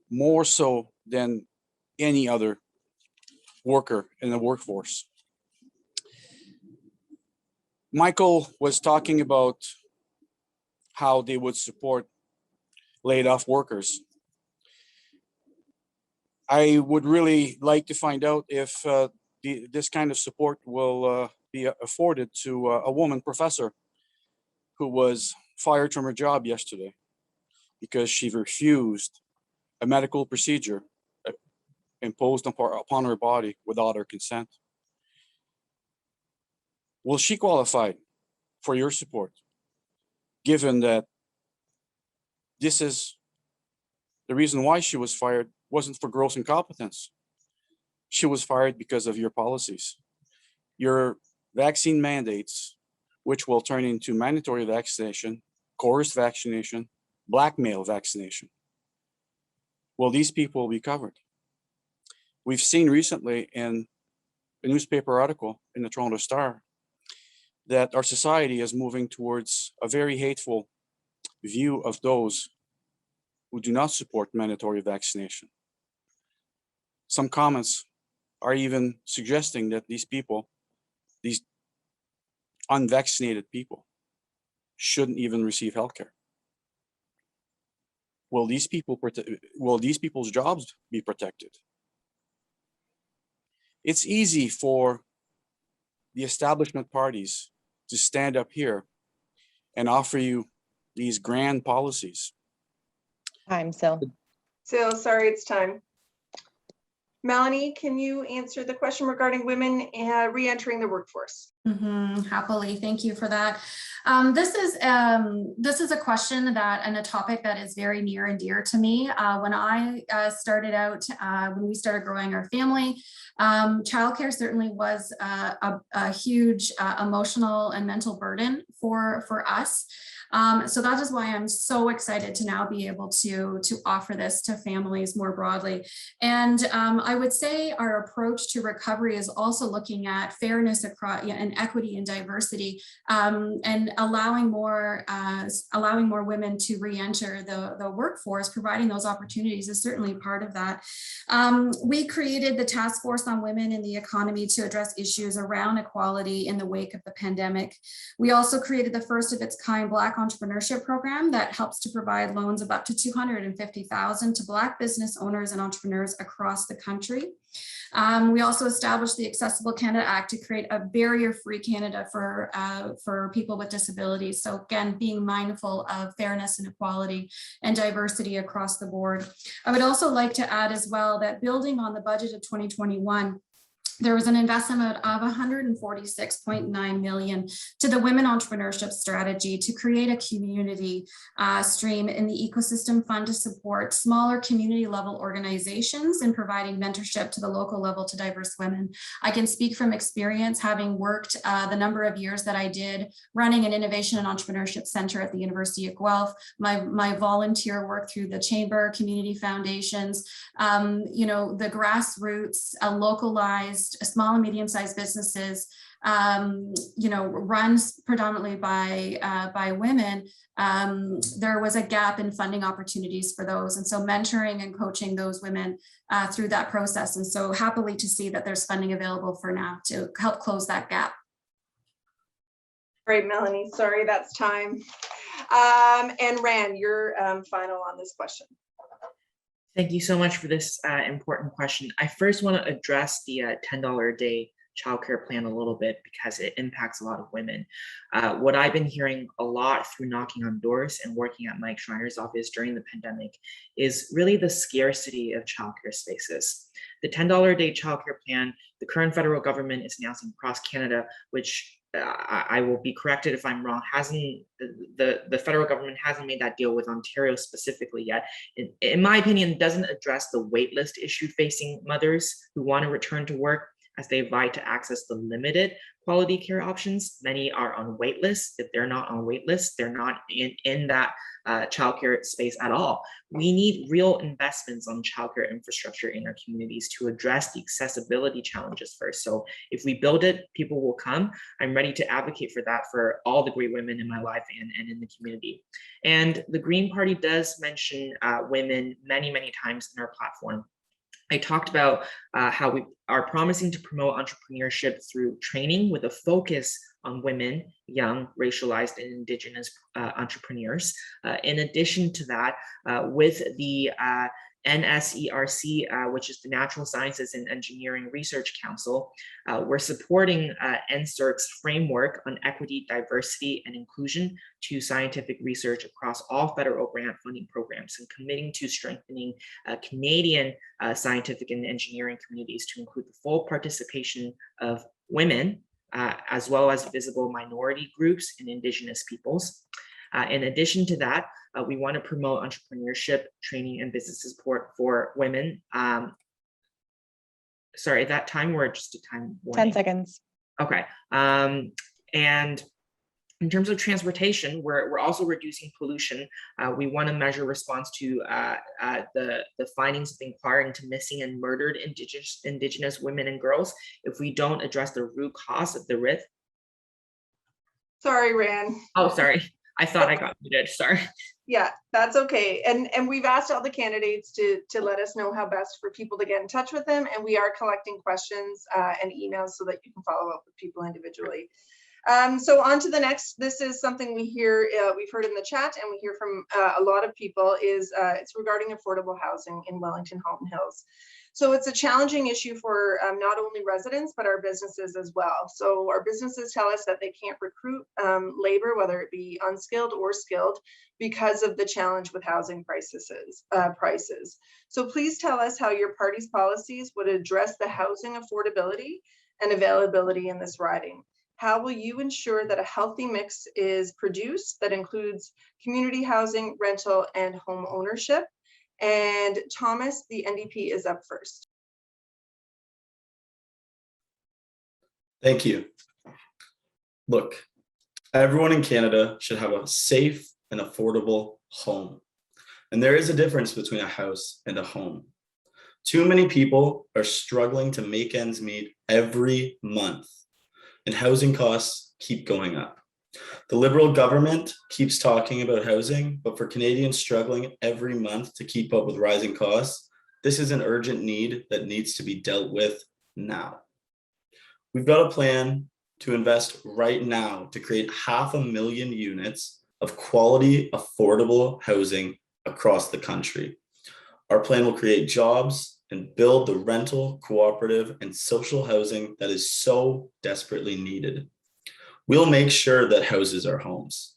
more so than any other worker in the workforce. Michael was talking about how they would support laid off workers. I would really like to find out if this kind of support will be afforded to a woman professor who was fired from her job yesterday because she refused a medical procedure imposed upon her body without her consent. Will she qualify for your support, given that this is the reason why she was fired wasn't for gross incompetence? She was fired because of your policies, your vaccine mandates, which will turn into mandatory vaccination, coerced vaccination, blackmail vaccination. Will these people be covered? We've seen recently in a newspaper article in the Toronto Star that our society is moving towards a very hateful view of those who do not support mandatory vaccination. Some comments are even suggesting that these people, these unvaccinated people, shouldn't even receive healthcare. Will these people's jobs be protected? It's easy for the establishment parties to stand up here and offer you these grand policies. Time, Syl. Syl, sorry, it's time. Melanie, can you answer the question regarding women re-entering the workforce? Happily, thank you for that. This is a question and a topic that is very near and dear to me. When I started out, when we started growing our family, childcare certainly was a huge emotional and mental burden for us. So that is why I'm so excited to now be able to offer this to families more broadly. And I would say our approach to recovery is also looking at fairness across and equity and diversity, and allowing more women to re-enter the workforce. Providing those opportunities is certainly part of that. We created the Task Force on Women in the Economy to address issues around equality in the wake of the pandemic. We also created the first of its kind Black entrepreneurship program that helps to provide loans of up to $250,000 to Black business owners and entrepreneurs across the country. We also established the Accessible Canada Act to create a barrier-free Canada for people with disabilities. So again, being mindful of fairness and equality and diversity across the board. I would also like to add as well that building on the budget of 2021, there was an investment of $146.9 million to the Women Entrepreneurship Strategy to create a community stream in the ecosystem fund to support smaller community level organizations in providing mentorship to the local level to diverse women. I can speak from experience, having worked the number of years that I did running an innovation and entrepreneurship center at the University of Guelph, my volunteer work through the Chamber, community foundations, the grassroots, localized, small and medium-sized businesses, runs predominantly by women. There was a gap in funding opportunities for those, and so mentoring and coaching those women through that process. And so happily to see that there's funding available for now to help close that gap. Great, Melanie. Sorry, that's time. And Rand, you're final on this question. Thank you so much for this important question. I first want to address the $10 a day childcare plan a little bit because it impacts a lot of women. What I've been hearing a lot through knocking on doors and working at Mike Schreiner's office during the pandemic is really the scarcity of childcare spaces. The $10 a day childcare plan, the current federal government is announcing across Canada, which I will be corrected if I'm wrong, the federal government hasn't made that deal with Ontario specifically yet. In my opinion, it doesn't address the wait list issue facing mothers who want to return to work. as they vie to access the limited quality care options. Many are on wait lists. If they're not on wait lists, they're not in that childcare space at all. We need real investments on childcare infrastructure in our communities to address the accessibility challenges first. So if we build it, people will come. I'm ready to advocate for that for all the great women in my life and in the community. And the Green Party does mention women many, many times in our platform. I talked about how we are promising to promote entrepreneurship through training with a focus on women, young, racialized, and Indigenous entrepreneurs. In addition to that, with the NSERC, which is the Natural Sciences and Engineering Research Council, we're supporting NSERC's framework on equity, diversity, and inclusion to scientific research across all federal grant funding programs, and committing to strengthening Canadian scientific and engineering communities to include the full participation of women, as well as visible minority groups and Indigenous peoples. In addition to that, we want to promote entrepreneurship, training, and business support for women. Sorry, at that time or just a time warning? 10 seconds. Okay. And in terms of transportation, we're also reducing pollution. We want to measure response to the findings of the inquiry into missing and murdered Indigenous women and girls. If we don't address the root cause of the risk. Sorry, Ran. Oh, sorry. I thought I got muted. Sorry. Yeah, that's okay. And we've asked all the candidates to let us know how best for people to get in touch with them. And we are collecting questions and emails so that you can follow up with people individually. So on to the next. This is something we hear, we've heard in the chat and we hear from a lot of people is it's regarding affordable housing in Wellington, Halton Hills. So it's a challenging issue for not only residents, but our businesses as well. So our businesses tell us that they can't recruit labor, whether it be unskilled or skilled, because of the challenge with housing prices. So please tell us how your party's policies would address the housing affordability and availability in this riding. How will you ensure that a healthy mix is produced that includes community housing, rental, and home ownership? And Thomas, the NDP, is up first. Thank you. Look, everyone in Canada should have a safe and affordable home. And there is a difference between a house and a home. Too many people are struggling to make ends meet every month, and housing costs keep going up. The Liberal government keeps talking about housing, but for Canadians struggling every month to keep up with rising costs, this is an urgent need that needs to be dealt with now. We've got a plan to invest right now to create 500,000 units of quality, affordable housing across the country. Our plan will create jobs and build the rental, cooperative, and social housing that is so desperately needed. We'll make sure that houses are homes,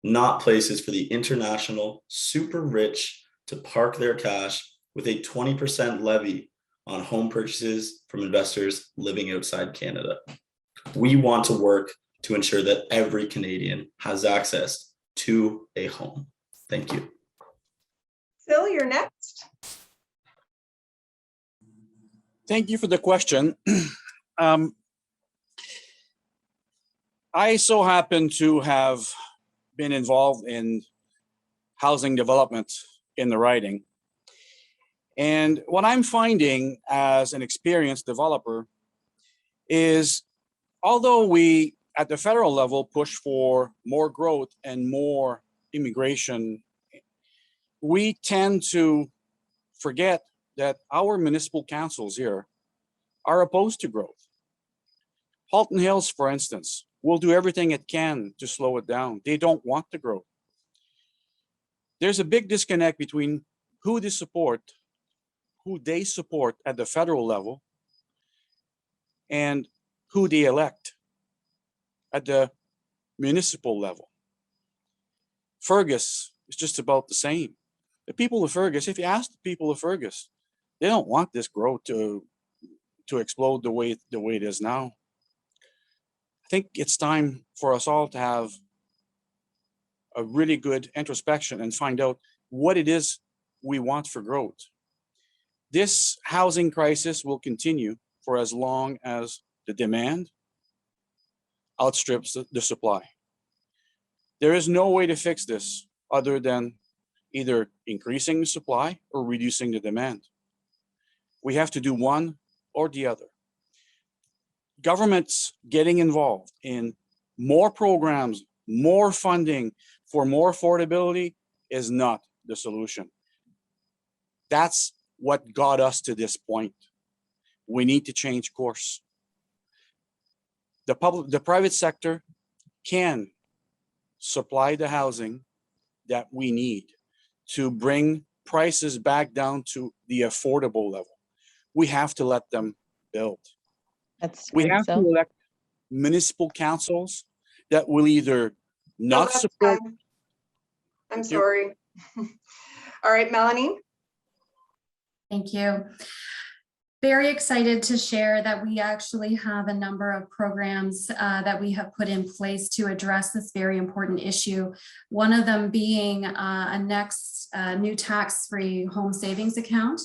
not places for the international super rich to park their cash with a 20% levy on home purchases from investors living outside Canada. We want to work to ensure that every Canadian has access to a home. Thank you. Syl, you're next. Thank you for the question. I so happen to have been involved in housing development in the riding. And what I'm finding as an experienced developer is, although we at the federal level push for more growth and more immigration, we tend to forget that our municipal councils here are opposed to growth. Halton Hills, for instance, will do everything it can to slow it down. They don't want the growth. There's a big disconnect between who they support at the federal level and who they elect at the municipal level. Fergus is just about the same. The people of Fergus, if you ask the people of Fergus, they don't want this growth to explode the way it is now. I think it's time for us all to have a really good introspection and find out what it is we want for growth. This housing crisis will continue for as long as the demand outstrips the supply. There is no way to fix this other than either increasing the supply or reducing the demand. We have to do one or the other. Governments getting involved in more programs, more funding for more affordability is not the solution. That's what got us to this point. We need to change course. The private sector can supply the housing that we need to bring prices back down to the affordable level. We have to let them build. That's We good, have to Syl. elect municipal councils that will either No, not that's support. fine. I'm Thank you. sorry. All right, Melanie. Thank you. Very excited to share that we actually have a number of programs that we have put in place to address this very important issue. One of them being a next new tax-free home savings account,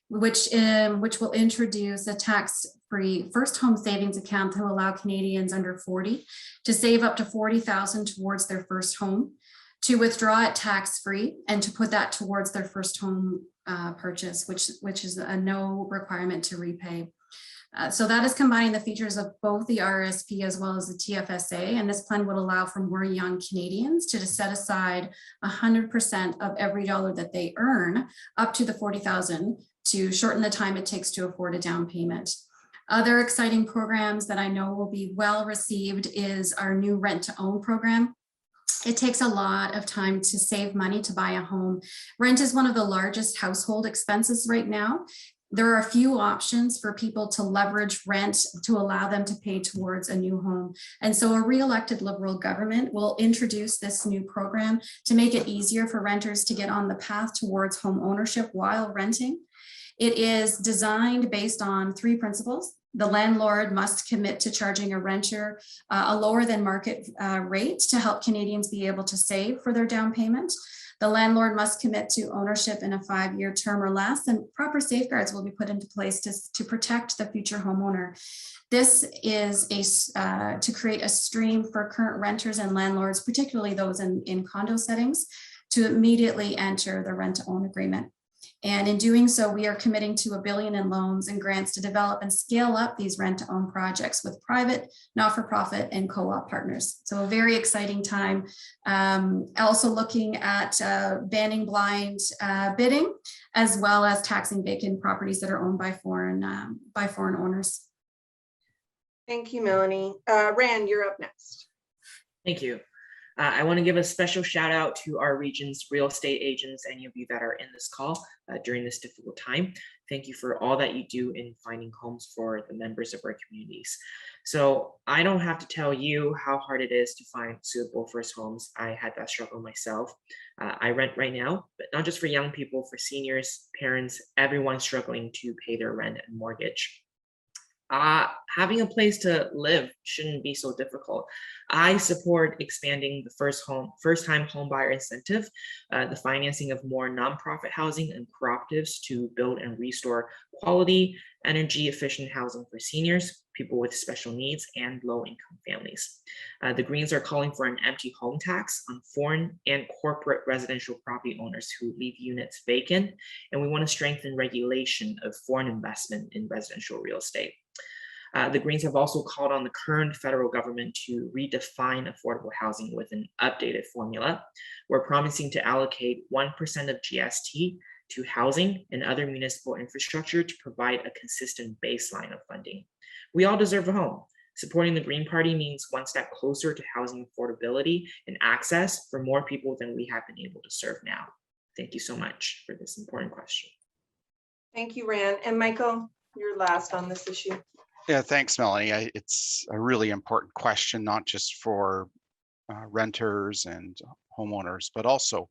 which will introduce a tax-free first home savings account to allow Canadians under 40 to save up to $40,000 towards their first home, to withdraw it tax-free, and to put that towards their first home purchase, which is a no requirement to repay. So that is combining the features of both the RSP as well as the TFSA, and this plan would allow for more young Canadians to set aside 100% of every dollar that they earn up to the $40,000 to shorten the time it takes to afford a down payment. Other exciting programs that I know will be well received is our new rent to own program. It takes a lot of time to save money to buy a home. Rent is one of the largest household expenses right now. There are a few options for people to leverage rent to allow them to pay towards a new home. And so a re-elected Liberal government will introduce this new program to make it easier for renters to get on the path towards home ownership while renting. It is designed based on 3 principles. The landlord must commit to charging a renter a lower than market rate to help Canadians be able to save for their down payment. The landlord must commit to ownership in a 5-year term or less, and proper safeguards will be put into place to protect the future homeowner. This is to create a stream for current renters and landlords, particularly those in condo settings, to immediately enter the rent-to-own agreement. And in doing so, we are committing to $1 billion in loans and grants to develop and scale up these rent-to-own projects with private, not-for-profit, and co-op partners. So a very exciting time. Also looking at banning blind bidding, as well as taxing vacant properties that are owned by foreign owners. Thank you, Melanie. Rand, you're up next. Thank you. I want to give a special shout out to our region's real estate agents, any of you that are in this call during this difficult time. Thank you for all that you do in finding homes for the members of our communities. So I don't have to tell you how hard it is to find suitable first homes. I had that struggle myself. I rent right now, but not just for young people, for seniors, parents, everyone struggling to pay their rent and mortgage. Having a place to live shouldn't be so difficult. I support expanding the first-time homebuyer incentive, the financing of more nonprofit housing and cooperatives to build and restore quality, energy-efficient housing for seniors, people with special needs, and low-income families. The Greens are calling for an empty home tax on foreign and corporate residential property owners who leave units vacant, and we want to strengthen regulation of foreign investment in residential real estate. The Greens have also called on the current federal government to redefine affordable housing with an updated formula. We're promising to allocate 1% of GST to housing and other municipal infrastructure to provide a consistent baseline of funding. We all deserve a home. Supporting the Green Party means one step closer to housing affordability and access for more people than we have been able to serve now. Thank you so much for this important question. Thank you, Rand. And Michael, you're last on this issue. Yeah, thanks, Melanie. It's a really important question, not just for renters and homeowners, but also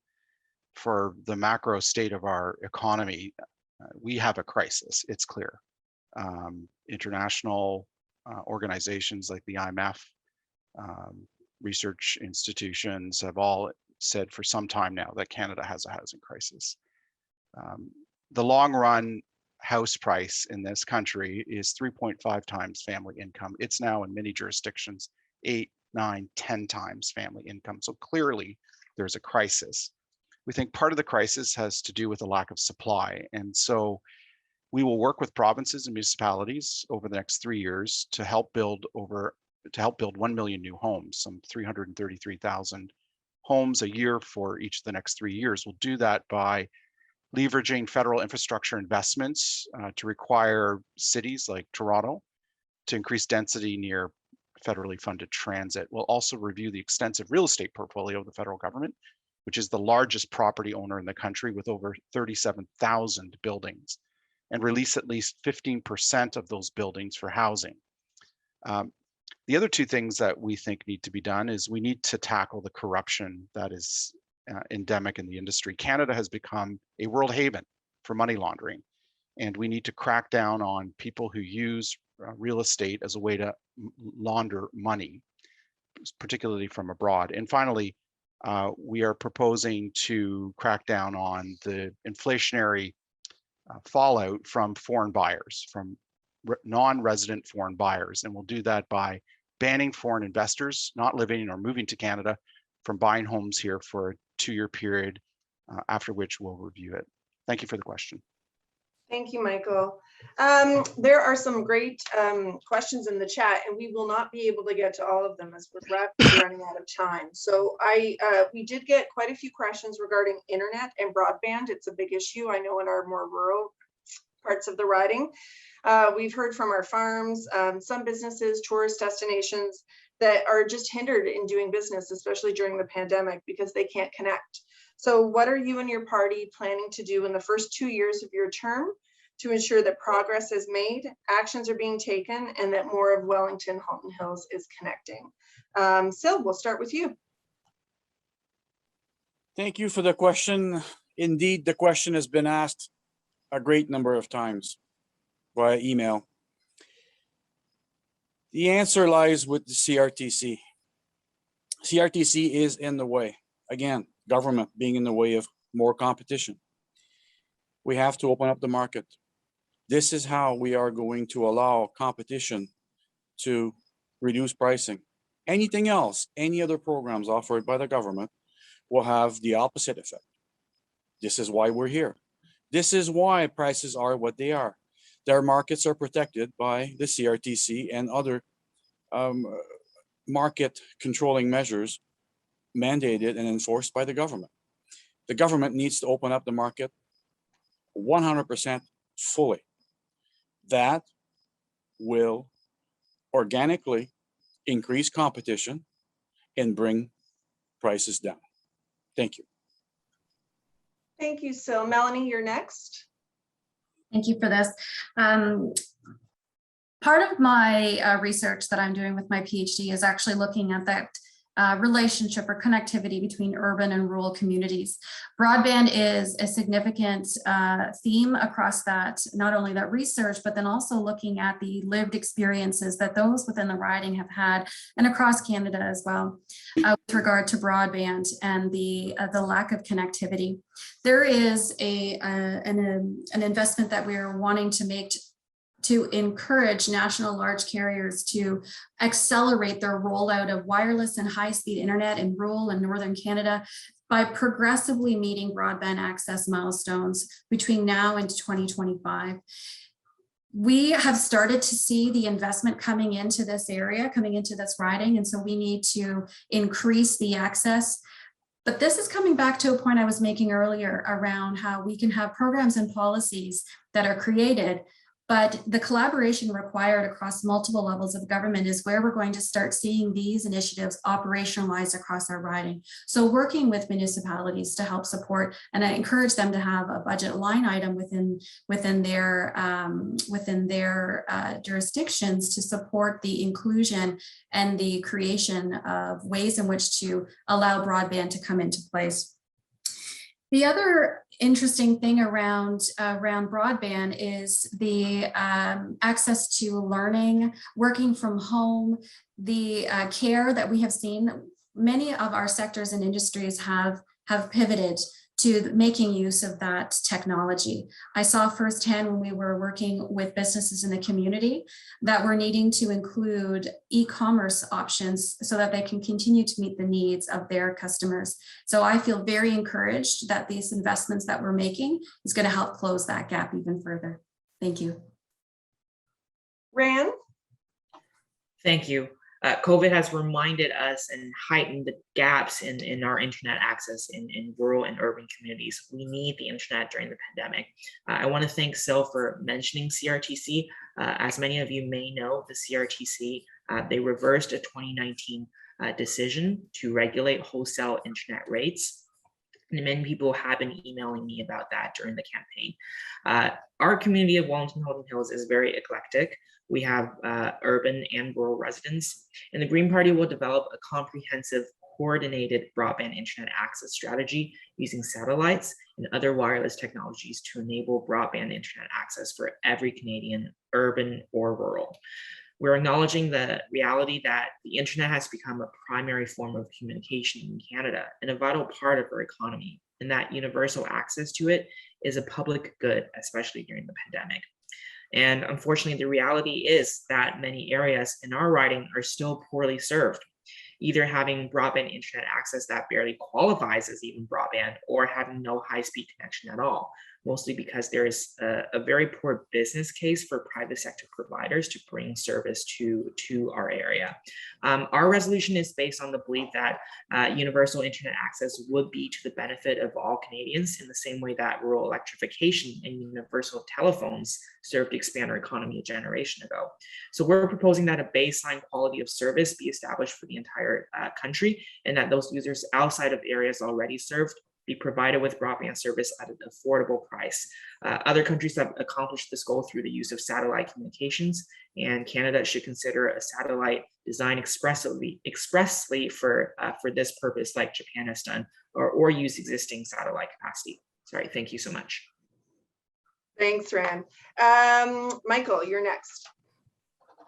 for the macro state of our economy. We have a crisis, it's clear. International organizations like the IMF, research institutions have all said for some time now that Canada has a housing crisis. The long run house price in this country is 3.5 times family income. It's now in many jurisdictions 8, 9, 10 times family income. So clearly there's a crisis. We think part of the crisis has to do with the lack of supply. And so we will work with provinces and municipalities over the next 3 years to help build 1 million new homes, some 333,000 homes a year for each of the next 3 years. We'll do that by leveraging federal infrastructure investments to require cities like Toronto to increase density near federally funded transit. We'll also review the extensive real estate portfolio of the federal government, which is the largest property owner in the country with over 37,000 buildings, and release at least 15% of those buildings for housing. The other two things that we think need to be done is we need to tackle the corruption that is endemic in the industry. Canada has become a world haven for money laundering, and we need to crack down on people who use real estate as a way to launder money, particularly from abroad. And finally, we are proposing to crack down on the inflationary fallout from foreign buyers, from non-resident foreign buyers. And we'll do that by banning foreign investors not living or moving to Canada from buying homes here for a 2-year period, after which we'll review it. Thank you for the question. Thank you, Michael. There are some great questions in the chat, and we will not be able to get to all of them as we're rapidly running out of time. So we did get quite a few questions regarding internet and broadband. It's a big issue, I know, in our more rural parts of the riding. We've heard from our farms, some businesses, tourist destinations that are just hindered in doing business, especially during the pandemic, because they can't connect. So what are you and your party planning to do in the first 2 years of your term to ensure that progress is made, actions are being taken, and that more of Wellington, Halton Hills is connecting? Syl, we'll start with you. Thank you for the question. Indeed, the question has been asked a great number of times via email. The answer lies with the CRTC. CRTC is in the way. Again, government being in the way of more competition. We have to open up the market. This is how we are going to allow competition to reduce pricing. Anything else, any other programs offered by the government will have the opposite effect. This is why we're here. This is why prices are what they are. Their markets are protected by the CRTC and other market controlling measures mandated and enforced by the government. The government needs to open up the market 100% fully. That will organically increase competition and bring prices down. Thank you. Thank you, Syl. Melanie, you're next. Thank you for this. Part of my research that I'm doing with my PhD is actually looking at that relationship or connectivity between urban and rural communities. Broadband is a significant theme across that, not only that research, but then also looking at the lived experiences that those within the riding have had and across Canada as well with regard to broadband and the lack of connectivity. There is an investment that we're wanting to make to encourage national large carriers to accelerate their rollout of wireless and high-speed internet in rural and northern Canada by progressively meeting broadband access milestones between now and 2025. We have started to see the investment coming into this area, coming into this riding, and so we need to increase the access. But this is coming back to a point I was making earlier around how we can have programs and policies that are created, but the collaboration required across multiple levels of government is where we're going to start seeing these initiatives operationalized across our riding. So working with municipalities to help support, and I encourage them to have a budget line item within their jurisdictions to support the inclusion and the creation of ways in which to allow broadband to come into place. The other interesting thing around broadband is the access to learning, working from home, the care that we have seen. Many of our sectors and industries have pivoted to making use of that technology. I saw firsthand when we were working with businesses in the community that we're needing to include e-commerce options so that they can continue to meet the needs of their customers. So I feel very encouraged that these investments that we're making is going to help close that gap even further. Thank you. Rand? Thank you. COVID has reminded us and heightened the gaps in our internet access in rural and urban communities. We need the internet during the pandemic. I want to thank Syl for mentioning CRTC. As many of you may know, the CRTC, they reversed a 2019 decision to regulate wholesale internet rates. And many people have been emailing me about that during the campaign. Our community of Wellington, Halton Hills is very eclectic. We have urban and rural residents, and the Green Party will develop a comprehensive, coordinated broadband internet access strategy using satellites and other wireless technologies to enable broadband internet access for every Canadian, urban or rural. We're acknowledging the reality that the internet has become a primary form of communication in Canada and a vital part of our economy, and that universal access to it is a public good, especially during the pandemic. And unfortunately, the reality is that many areas in our riding are still poorly served, either having broadband internet access that barely qualifies as even broadband or having no high-speed connection at all, mostly because there is a very poor business case for private sector providers to bring service to our area. Our resolution is based on the belief that universal internet access would be to the benefit of all Canadians in the same way that rural electrification and universal telephones served to expand our economy a generation ago. So we're proposing that a baseline quality of service be established for the entire country, and that those users outside of areas already served be provided with broadband service at an affordable price. Other countries have accomplished this goal through the use of satellite communications, and Canada should consider a satellite designed expressly for this purpose, like Japan has done, or use existing satellite capacity. Sorry, thank you so much. Thanks, Rand. Michael, you're next.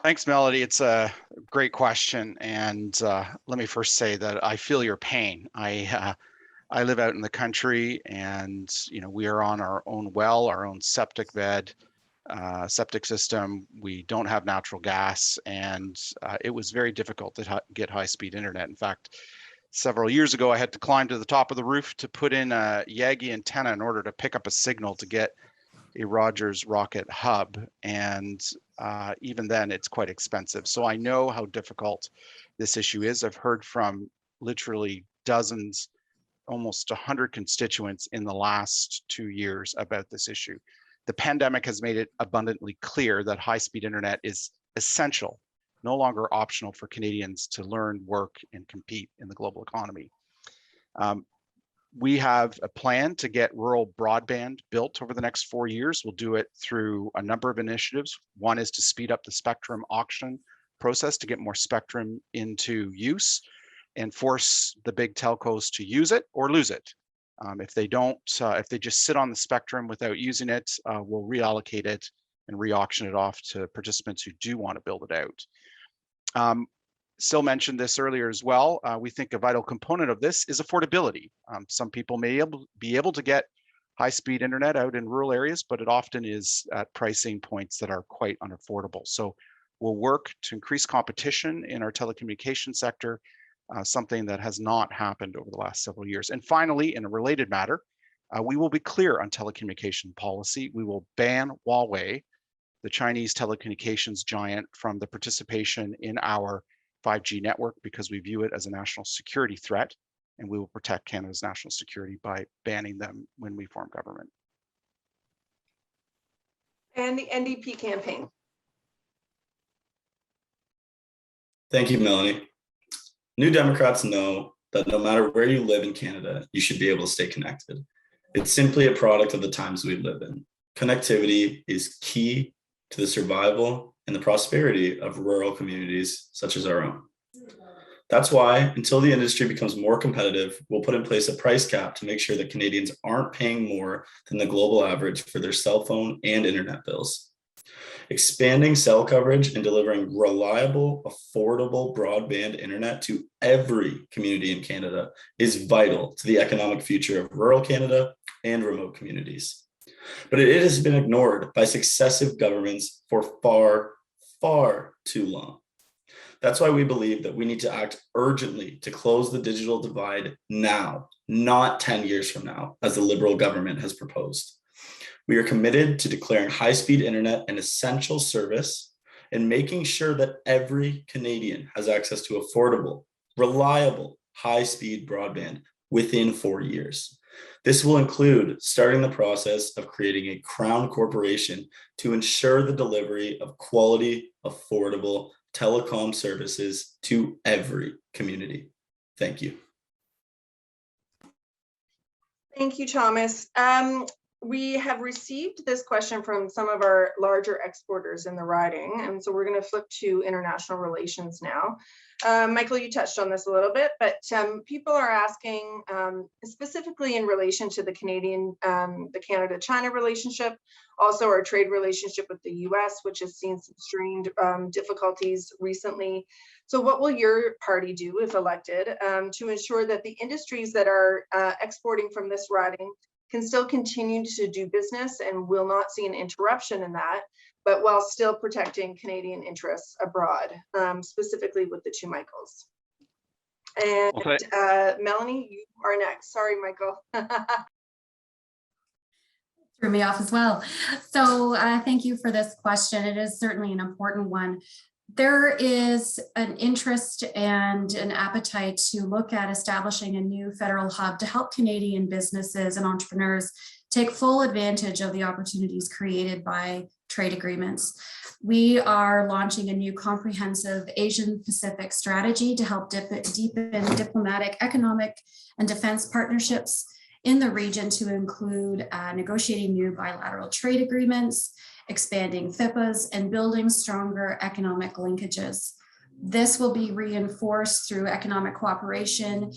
Thanks, Melody. It's a great question. And let me first say that I feel your pain. I live out in the country, and we are on our own well, our own septic bed, septic system. We don't have natural gas, and it was very difficult to get high-speed internet. In fact, several years ago, I had to climb to the top of the roof to put in a Yagi antenna in order to pick up a signal to get a Rogers Rocket hub. And even then, it's quite expensive. So I know how difficult this issue is. I've heard from literally dozens, almost 100 constituents in the last 2 years about this issue. The pandemic has made it abundantly clear that high-speed internet is essential, no longer optional for Canadians to learn, work, and compete in the global economy. We have a plan to get rural broadband built over the next 4 years. We'll do it through a number of initiatives. One is to speed up the spectrum auction process to get more spectrum into use and force the big telcos to use it or lose it. If they don't, if they just sit on the spectrum without using it, we'll reallocate it and re-auction it off to participants who do want to build it out. Syl mentioned this earlier as well. We think a vital component of this is affordability. Some people may be able to get high-speed internet out in rural areas, but it often is at pricing points that are quite unaffordable. So we'll work to increase competition in our telecommunications sector, something that has not happened over the last several years. And finally, in a related matter, we will be clear on telecommunication policy. We will ban Huawei, the Chinese telecommunications giant, from the participation in our 5G network because we view it as a national security threat, and we will protect Canada's national security by banning them when we form government. And the Ndp campaign. Thank you, Melanie. New Democrats know that no matter where you live in Canada, you should be able to stay connected. It's simply a product of the times we live in. Connectivity is key to the survival and the prosperity of rural communities such as our own. That's why, until the industry becomes more competitive, we'll put in place a price cap to make sure that Canadians aren't paying more than the global average for their cell phone and internet bills. Expanding cell coverage and delivering reliable, affordable broadband internet to every community in Canada is vital to the economic future of rural Canada and remote communities. But it has been ignored by successive governments for far, far too long. That's why we believe that we need to act urgently to close the digital divide now, not 10 years from now, as the Liberal government has proposed. We are committed to declaring high-speed internet an essential service and making sure that every Canadian has access to affordable, reliable, high-speed broadband within 4 years. This will include starting the process of creating a Crown corporation to ensure the delivery of quality, affordable telecom services to every community. Thank you. Thank you, Thomas. We have received this question from some of our larger exporters in the riding, and so we're going to flip to international relations now. Michael, you touched on this a little bit, but people are asking specifically in relation to the the Canada-China relationship, also our trade relationship with the US, which has seen some strained difficulties recently. So what will your party do if elected to ensure that the industries that are exporting from this riding can still continue to do business and will not see an interruption in that, but while still protecting Canadian interests abroad, specifically with the two Michaels? And Melanie, you are next. Sorry, Michael. Threw me off as well. So thank you for this question. It is certainly an important one. There is an interest and an appetite to look at establishing a new federal hub to help Canadian businesses and entrepreneurs take full advantage of the opportunities created by trade agreements. We are launching a new comprehensive Asian Pacific strategy to help deepen diplomatic, economic, and defense partnerships in the region, to include negotiating new bilateral trade agreements, expanding FIPAs, and building stronger economic linkages. This will be reinforced through economic cooperation,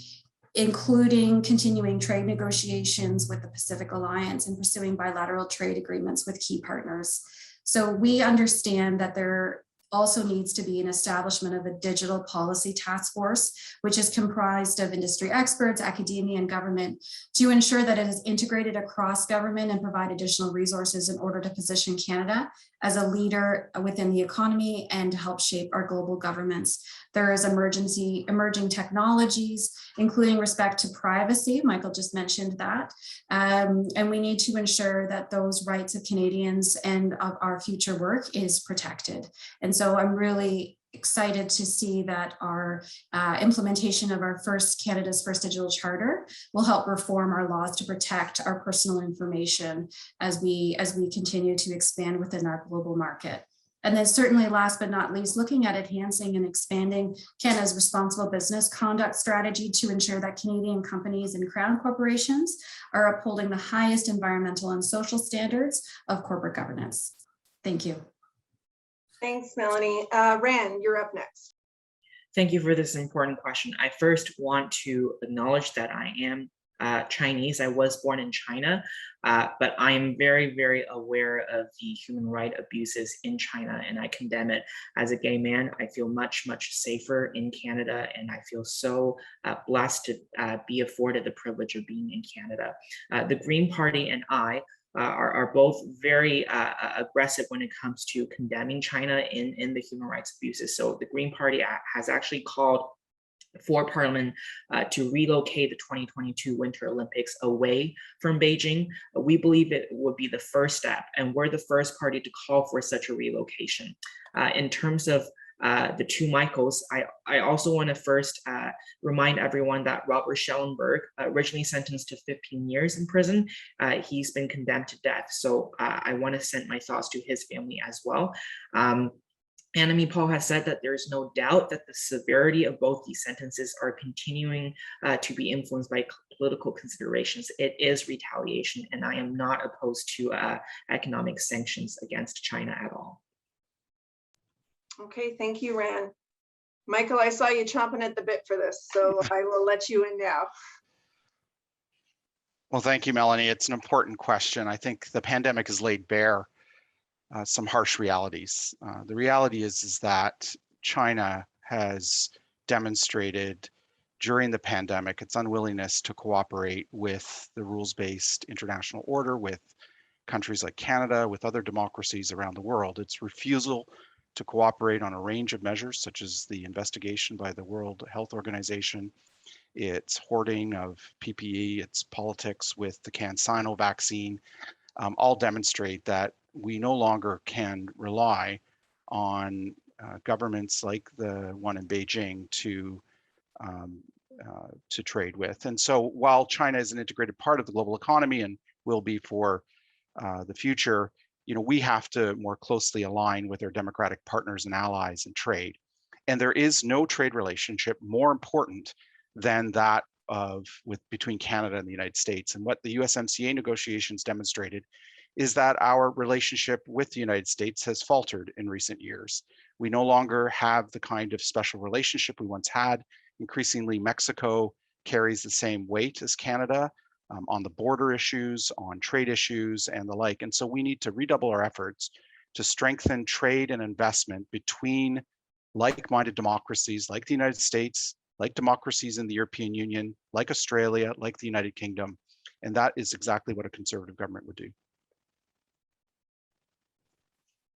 including continuing trade negotiations with the Pacific Alliance and pursuing bilateral trade agreements with key partners. So we understand that there also needs to be an establishment of a digital policy task force, which is comprised of industry experts, academia, and government, to ensure that it is integrated across government and provide additional resources in order to position Canada as a leader within the economy and to help shape our global governments. There is emerging technologies, including respect to privacy. Michael just mentioned that. And we need to ensure that those rights of Canadians and of our future work is protected. And so I'm really excited to see that our implementation of Canada's first digital charter will help reform our laws to protect our personal information as we continue to expand within our global market. And then certainly last but not least, looking at enhancing and expanding Canada's responsible business conduct strategy to ensure that Canadian companies and Crown corporations are upholding the highest environmental and social standards of corporate governance. Thank you. Thanks, Melanie. Rand, you're up next. Thank you for this important question. I first want to acknowledge that I am Chinese. I was born in China, but I am very, very aware of the human rights abuses in China, and I condemn it. As a gay man, I feel much, much safer in Canada, and I feel so blessed to be afforded the privilege of being in Canada. The Green Party and I are both very aggressive when it comes to condemning China in the human rights abuses. So the Green Party has actually called for Parliament to relocate the 2022 Winter Olympics away from Beijing. We believe it would be the first step, and we're the first party to call for such a relocation. In terms of the two Michaels, I also want to first remind everyone that Robert Schellenberg, originally sentenced to 15 years in prison, he's been condemned to death. So I want to send my thoughts to his family as well. Annamie Paul has said that there is no doubt that the severity of both these sentences are continuing to be influenced by political considerations. It is retaliation, and I am not opposed to economic sanctions against China at all. Okay, thank you, Rand. Michael, I saw you chomping at the bit for this, so I will let you in now. Well, thank you, Melanie. It's an important question. I think the pandemic has laid bare some harsh realities. The reality is that China has demonstrated during the pandemic its unwillingness to cooperate with the rules-based international order, with countries like Canada, with other democracies around the world. Its refusal to cooperate on a range of measures, such as the investigation by the World Health Organization, its hoarding of PPE, its politics with the CanSino vaccine, all demonstrate that we no longer can rely on governments like the one in Beijing to trade with. And so while China is an integrated part of the global economy and will be for the future, we have to more closely align with our democratic partners and allies in trade. And there is no trade relationship more important than that between Canada and the United States. And what the USMCA negotiations demonstrated is that our relationship with the United States has faltered in recent years. We no longer have the kind of special relationship we once had. Increasingly, Mexico carries the same weight as Canada on the border issues, on trade issues, and the like. And so we need to redouble our efforts to strengthen trade and investment between like-minded democracies like the United States, like democracies in the European Union, like Australia, like the United Kingdom. And that is exactly what a conservative government would do.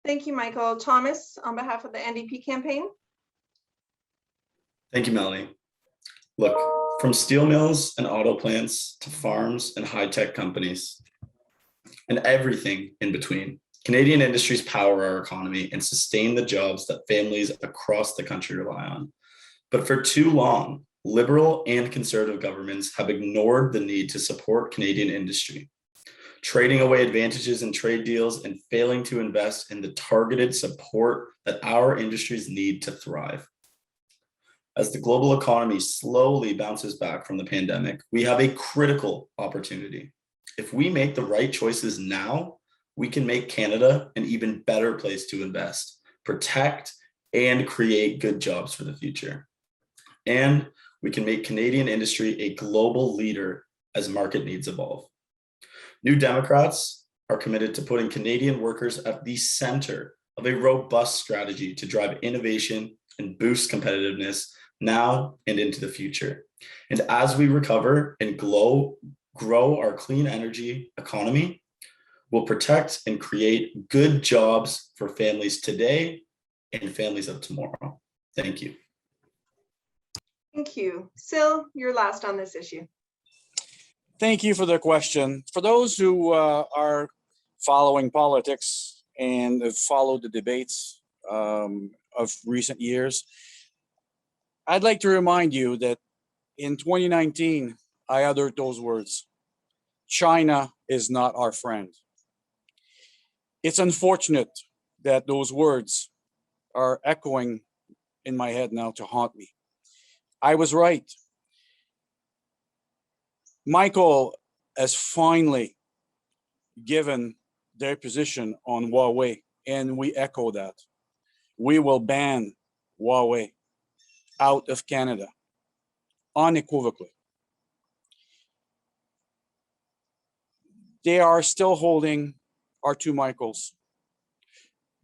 Thank you, Michael. Thomas, on behalf of the Ndp campaign. Thank you, Melanie. Look, from steel mills and auto plants to farms and high-tech companies and everything in between, Canadian industries power our economy and sustain the jobs that families across the country rely on. But for too long, Liberal and Conservative governments have ignored the need to support Canadian industry, trading away advantages in trade deals and failing to invest in the targeted support that our industries need to thrive. As the global economy slowly bounces back from the pandemic, we have a critical opportunity. If we make the right choices now, we can make Canada an even better place to invest, protect, and create good jobs for the future. And we can make Canadian industry a global leader as market needs evolve. New Democrats are committed to putting Canadian workers at the center of a robust strategy to drive innovation and boost competitiveness now and into the future. And as we recover and grow our clean energy economy, we'll protect and create good jobs for families today and families of tomorrow. Thank you. Thank you. Syl, you're last on this issue. Thank you for the question. For those who are following politics and have followed the debates of recent years, I'd like to remind you that in 2019, I uttered those words: China is not our friend. It's unfortunate that those words are echoing in my head now to haunt me. I was right. Michael has finally given their position on Huawei, and we echo that. We will ban Huawei out of Canada unequivocally. They are still holding our two Michaels.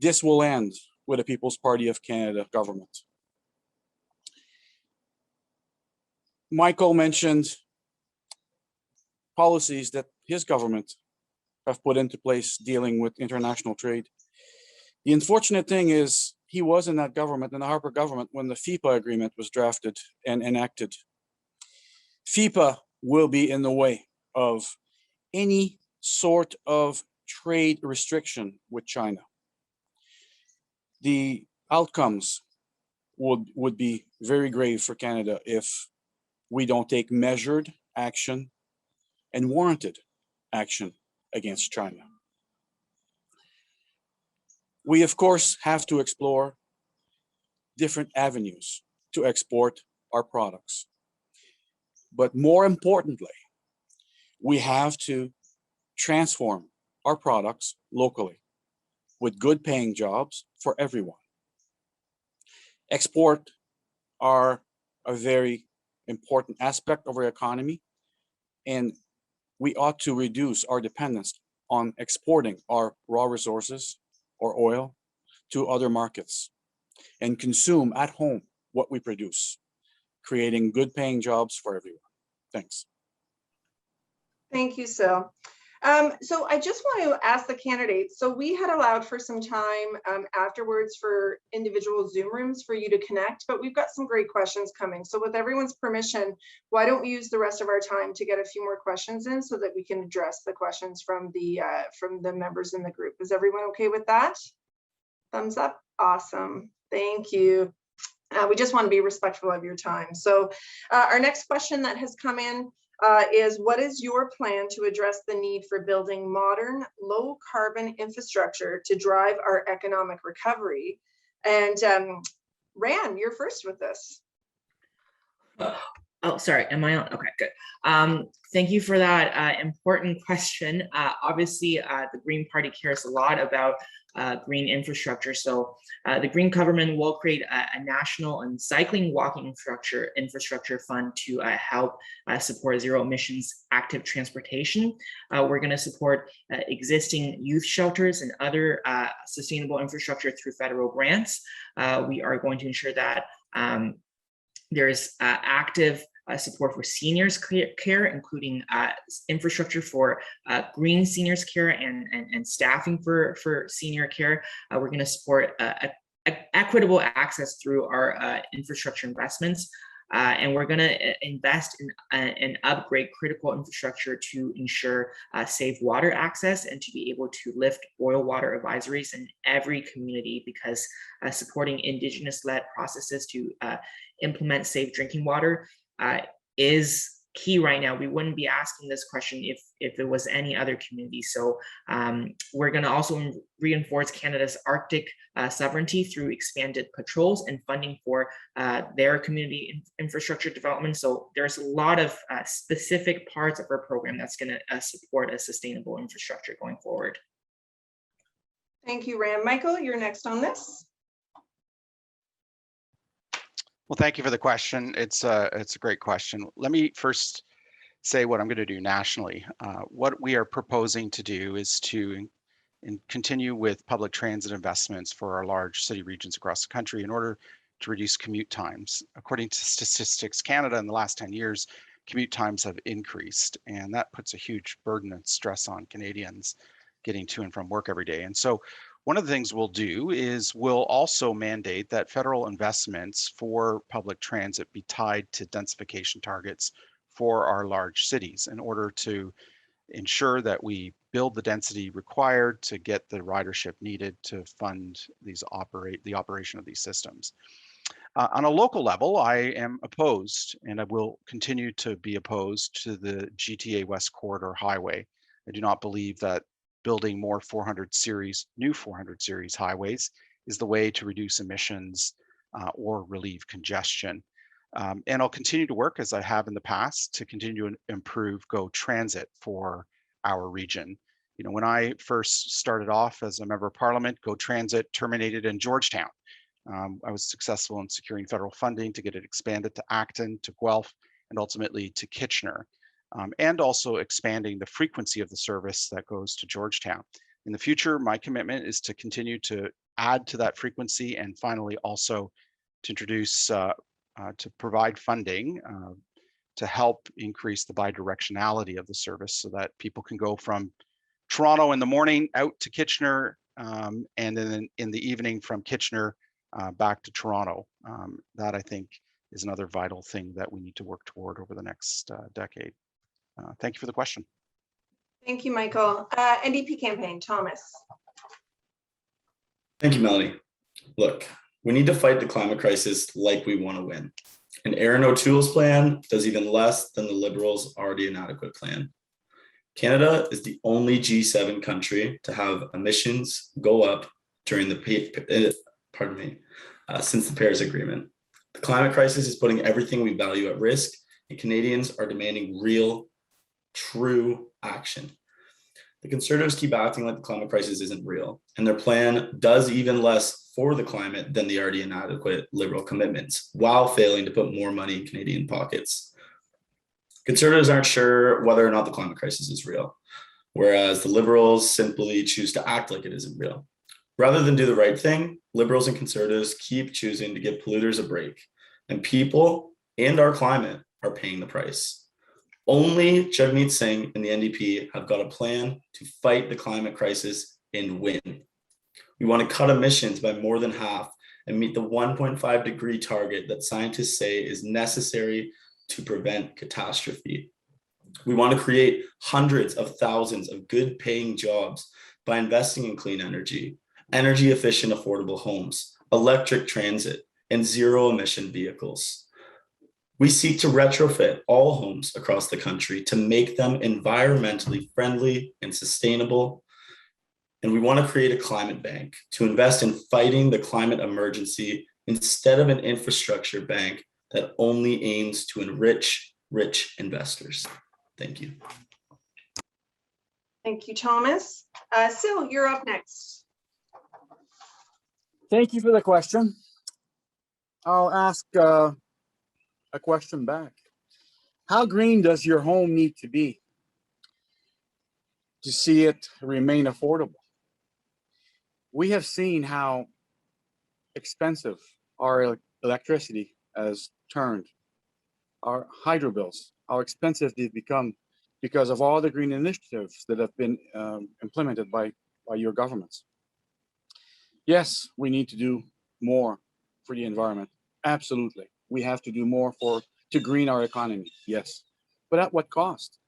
This will end with the People's Party of Canada government. Michael mentioned policies that his government have put into place dealing with international trade. The unfortunate thing is he was in that government, in the Harper government, when the FIPA agreement was drafted and enacted. FIPA will be in the way of any sort of trade restriction with China. The outcomes would be very grave for Canada if we don't take measured action and warranted action against China. We, of course, have to explore different avenues to export our products. But more importantly, we have to transform our products locally with good paying jobs for everyone. Export are a very important aspect of our economy, and we ought to reduce our dependence on exporting our raw resources or oil to other markets and consume at home what we produce, creating good paying jobs for everyone. Thanks. Thank you, Syl. So I just want to ask the candidates. So we had allowed for some time afterwards for individual Zoom rooms for you to connect, but we've got some great questions coming. So with everyone's permission, why don't we use the rest of our time to get a few more questions in so that we can address the questions from the members in the group. Is everyone okay with that? Thumbs up. Awesome. Thank you. We just want to be respectful of your time. So our next question that has come in is, what is your plan to address the need for building modern, low carbon infrastructure to drive our economic recovery? And Ran, you're first with this. Oh, sorry. Am I on? Okay, good. Thank you for that important question. Obviously, the Green Party cares a lot about green infrastructure. So the Green government will create a national and cycling walking infrastructure fund to help support zero emissions active transportation. We're going to support existing youth shelters and other sustainable infrastructure through federal grants. We are going to ensure that there's active support for seniors care, including infrastructure for green seniors care and staffing for senior care. We're going to support equitable access through our infrastructure investments. And we're going to invest in and upgrade critical infrastructure to ensure safe water access and to be able to lift boil water advisories in every community, because supporting Indigenous-led processes to implement safe drinking water is key right now. We wouldn't be asking this question if it was any other community. So we're going to also reinforce Canada's Arctic sovereignty through expanded patrols and funding for their community infrastructure development. So there's a lot of specific parts of our program that's going to support a sustainable infrastructure going forward. Thank you, Ram. Michael, you're next on this. Well, thank you for the question. It's a great question. Let me first say what I'm going to do nationally. What we are proposing to do is to continue with public transit investments for our large city regions across the country in order to reduce commute times. According to Statistics Canada, in the last 10 years, commute times have increased, and that puts a huge burden and stress on Canadians getting to and from work every day. And so one of the things we'll do is we'll also mandate that federal investments for public transit be tied to densification targets for our large cities in order to ensure that we build the density required to get the ridership needed to fund the operation of these systems. On a local level, I am opposed, and I will continue to be opposed to the GTA West Corridor Highway. I do not believe that building more new 400 series highways is the way to reduce emissions or relieve congestion. And I'll continue to work, as I have in the past, to continue to improve GO Transit for our region. You know, when I first started off as a member of Parliament, GO Transit terminated in Georgetown. I was successful in securing federal funding to get it expanded to Acton, to Guelph, and ultimately to Kitchener. And also expanding the frequency of the service that goes to Georgetown. In the future, my commitment is to continue to add to that frequency, and finally also to introduce, to provide funding to help increase the bidirectionality of the service so that people can go from Toronto in the morning out to Kitchener, and then in the evening from Kitchener back to Toronto. That, I think, is another vital thing that we need to work toward over the next decade. Thank you for the question. Thank you, Michael. Ndp Campaign, Thomas. Thank you, Melanie. Look, we need to fight the climate crisis like we want to win. And Erin O'Toole's plan does even less than the Liberals' already inadequate plan. Canada is the only G7 country to have emissions go up during since the Paris Agreement. The climate crisis is putting everything we value at risk, and Canadians are demanding real, true action. The Conservatives keep acting like the climate crisis isn't real, and their plan does even less for the climate than the already inadequate Liberal commitments, while failing to put more money in Canadian pockets. Conservatives aren't sure whether or not the climate crisis is real, whereas the Liberals simply choose to act like it isn't real. Rather than do the right thing, liberals and conservatives keep choosing to give polluters a break, and people and our climate are paying the price. Only Jagmeet Singh and the NDP have got a plan to fight the climate crisis and win. We want to cut emissions by more than half and meet the 1.5 degree target that scientists say is necessary to prevent catastrophe. We want to create hundreds of thousands of good paying jobs by investing in clean energy, energy efficient affordable homes, electric transit, and zero emission vehicles. We seek to retrofit all homes across the country to make them environmentally friendly and sustainable. And we want to create a climate bank to invest in fighting the climate emergency instead of an infrastructure bank that only aims to enrich rich investors. Thank you. Thank you, Thomas. Syl, you're up next. Thank you for the question. I'll ask a question back. How green does your home need to be to see it remain affordable? We have seen how expensive our electricity has turned, our hydro bills, how expensive they've become because of all the green initiatives that have been implemented by your governments. Yes, we need to do more for the environment. Absolutely. We have to do more to green our economy. Yes. But at what cost?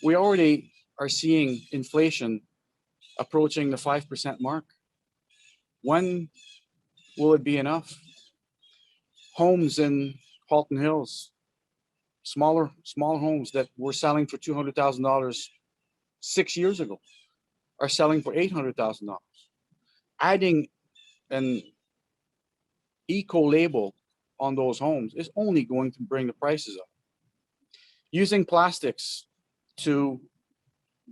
We already are seeing inflation approaching the 5% mark. When will it be enough? Homes in Halton Hills, smaller homes that were selling for $200,000 6 years ago are selling for $800,000. Adding an eco label on those homes is only going to bring the prices up. Using plastics to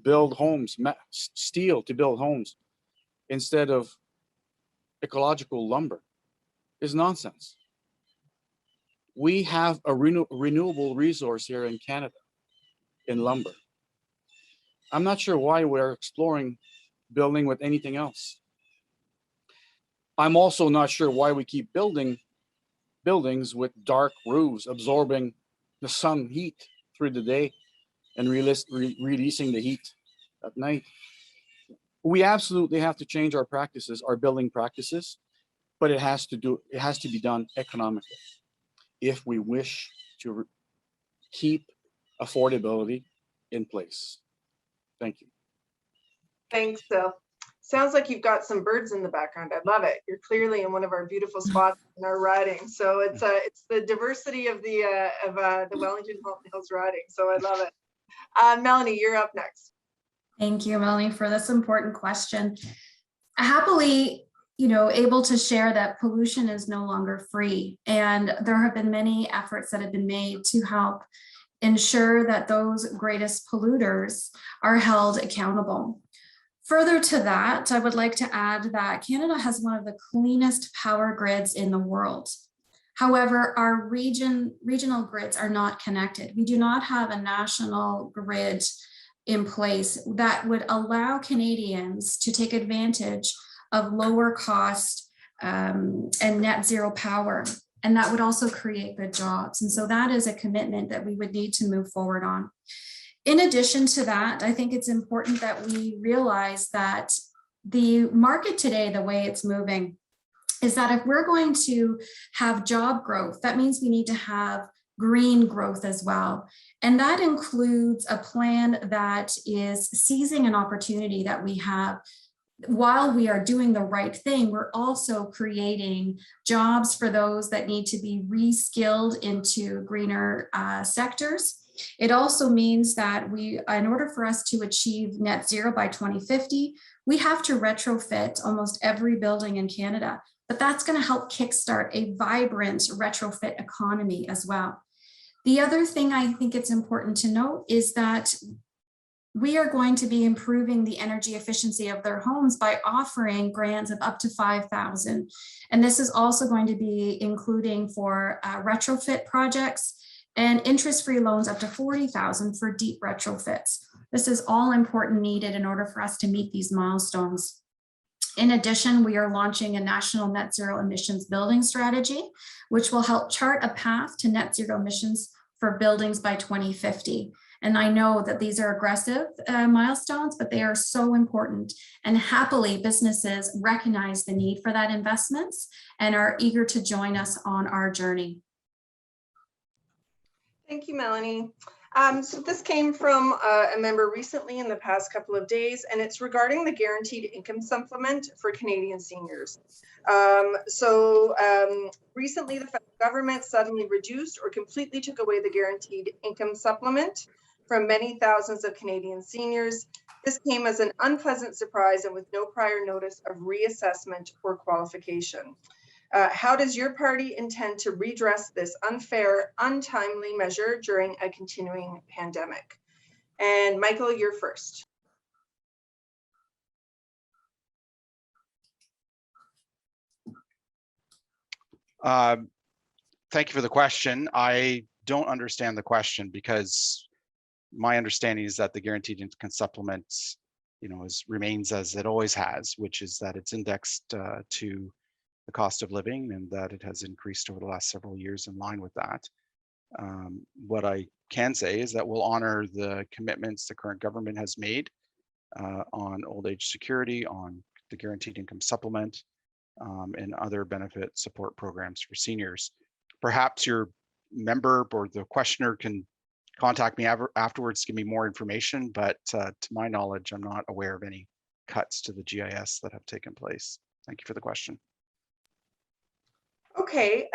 build homes, steel to build homes instead of ecological lumber is nonsense. We have a renewable resource here in Canada in lumber. I'm not sure why we're exploring building with anything else. I'm also not sure why we keep building buildings with dark roofs, absorbing the sun heat through the day and releasing the heat at night. We absolutely have to change our practices, our building practices, but it has to be done economically if we wish to keep affordability in place. Thank you. Thanks, Syl. Sounds like you've got some birds in the background. I love it. You're clearly in one of our beautiful spots in our riding. So it's the diversity of the Wellington Halton Hills riding. So I love it. Melanie, you're up next. Thank you, Melanie, for this important question. Happily, able to share that pollution is no longer free. And there have been many efforts that have been made to help ensure that those greatest polluters are held accountable. Further to that, I would like to add that Canada has one of the cleanest power grids in the world. However, our regional grids are not connected. We do not have a national grid in place that would allow Canadians to take advantage of lower cost and net zero power. And that would also create good jobs. And so that is a commitment that we would need to move forward on. In addition to that, I think it's important that we realize that the market today, the way it's moving, is that if we're going to have job growth, that means we need to have green growth as well. And that includes a plan that is seizing an opportunity that we have. While we are doing the right thing, we're also creating jobs for those that need to be reskilled into greener sectors. It also means that in order for us to achieve net zero by 2050, we have to retrofit almost every building in Canada, but that's going to help kickstart a vibrant retrofit economy as well. The other thing I think it's important to note is that we are going to be improving the energy efficiency of their homes by offering grants of up to $5,000. And this is also going to be including for retrofit projects and interest-free loans up to $40,000 for deep retrofits. This is all important needed in order for us to meet these milestones. In addition, we are launching a national net zero emissions building strategy, which will help chart a path to net zero emissions for buildings by 2050. And I know that these are aggressive milestones, but they are so important. And happily, businesses recognize the need for that investments and are eager to join us on our journey. Thank you, Melanie. So this came from a member recently in the past couple of days, and it's regarding the guaranteed income supplement for Canadian seniors. Recently, the federal government suddenly reduced or completely took away the guaranteed income supplement from many thousands of Canadian seniors. This came as an unpleasant surprise and with no prior notice of reassessment or qualification. How does your party intend to redress this unfair, untimely measure during a continuing pandemic? And Michael, you're first. Thank you for the question. I don't understand the question because my understanding is that the guaranteed income supplement, remains as it always has, which is that it's indexed to the cost of living and that it has increased over the last several years in line with that. What I can say is that we'll honor the commitments the current government has made on old age security, on the guaranteed income supplement, and other benefit support programs for seniors. Perhaps your member or the questioner can contact me afterwards, give me more information, but to my knowledge, I'm not aware of any cuts to the GIS that have taken place. Thank you for the question. Okay,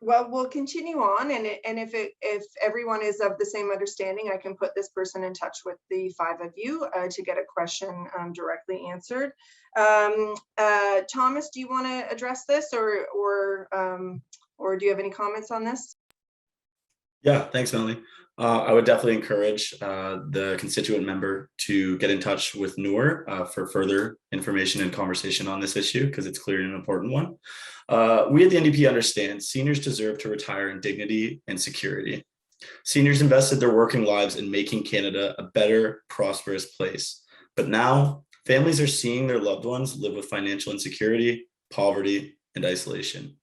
well, we'll continue on, and if everyone is of the same understanding, I can put this person in touch with the 5 of you to get a question directly answered. Thomas, do you want to address this, or do you have any comments on this? Yeah, thanks, Melanie. I would definitely encourage the constituent member to get in touch with Noor for further information and conversation on this issue, because it's clearly an important one. We at the NDP understand seniors deserve to retire in dignity and security. Seniors invested their working lives in making Canada a better, prosperous place. But now, families are seeing their loved ones live with financial insecurity, poverty, and isolation.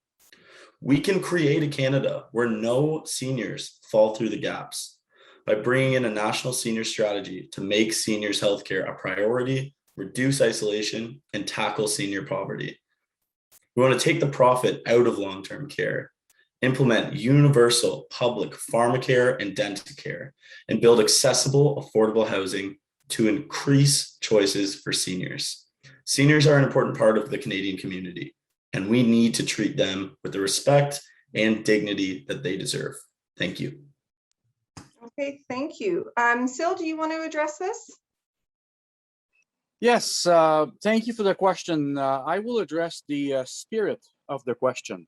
We can create a Canada where no seniors fall through the gaps by bringing in a national senior strategy to make seniors' healthcare a priority, reduce isolation, and tackle senior poverty. We want to take the profit out of long-term care, implement universal public pharmacare and dental care, and build accessible, affordable housing to increase choices for seniors. Seniors are an important part of the Canadian community, and we need to treat them with the respect and dignity that they deserve. Thank you. Okay, thank you. Syl, do you want to address this? Yes, thank you for the question. I will address the spirit of the question.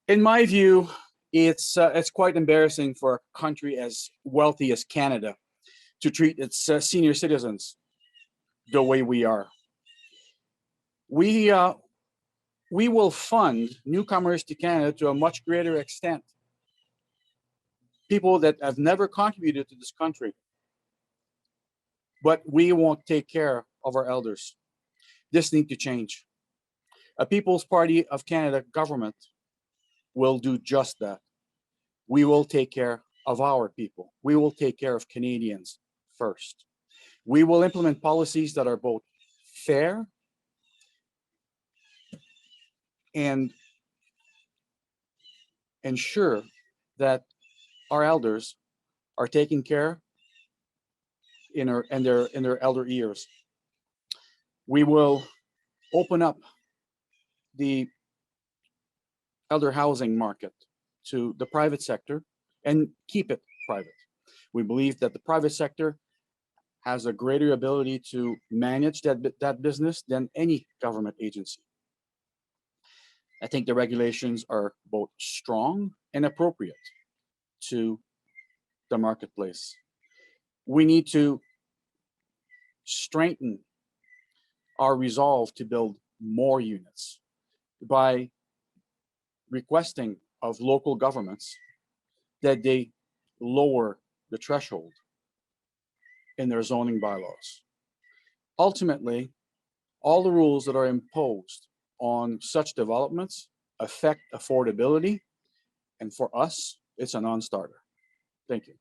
In my view, it's quite embarrassing for a country as wealthy as Canada to treat its senior citizens the way we are. We will fund newcomers to Canada to a much greater extent. People that have never contributed to this country. But we won't take care of our elders. This needs to change. A People's Party of Canada government will do just that. We will take care of our people. We will take care of Canadians first. We will implement policies that are both fair and ensure that our elders are taken care in their elder years. We will open up the elder housing market to the private sector and keep it private. We believe that the private sector has a greater ability to manage that business than any government agency. I think the regulations are both strong and appropriate to the marketplace. We need to strengthen our resolve to build more units by requesting of local governments that they lower the threshold in their zoning bylaws. Ultimately, all the rules that are imposed on such developments affect affordability, and for us, it's a non-starter. Thank you.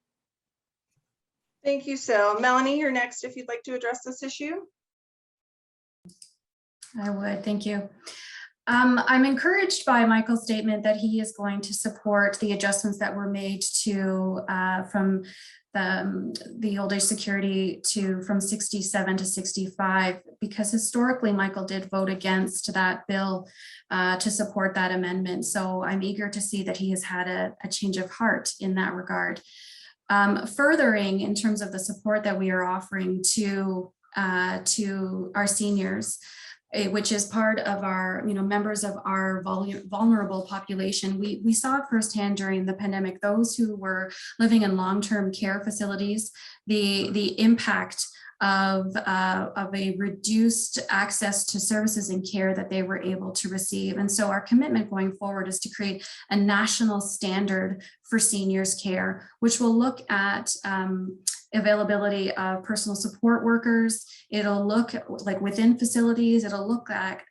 Thank you, Syl. Melanie, you're next if you'd like to address this issue. I would, thank you. I'm encouraged by Michael's statement that he is going to support the adjustments that were made to from the old age security from 67 to 65, because historically Michael did vote against that bill to support that amendment. So I'm eager to see that he has had a change of heart in that regard. Furthering in terms of the support that we are offering to our seniors, which is part of our, members of our vulnerable population. We saw firsthand during the pandemic, those who were living in long-term care facilities, the impact of a reduced access to services and care that they were able to receive. And so our commitment going forward is to create a national standard for seniors care, which will look at availability of personal support workers. It'll look like within facilities, it'll look at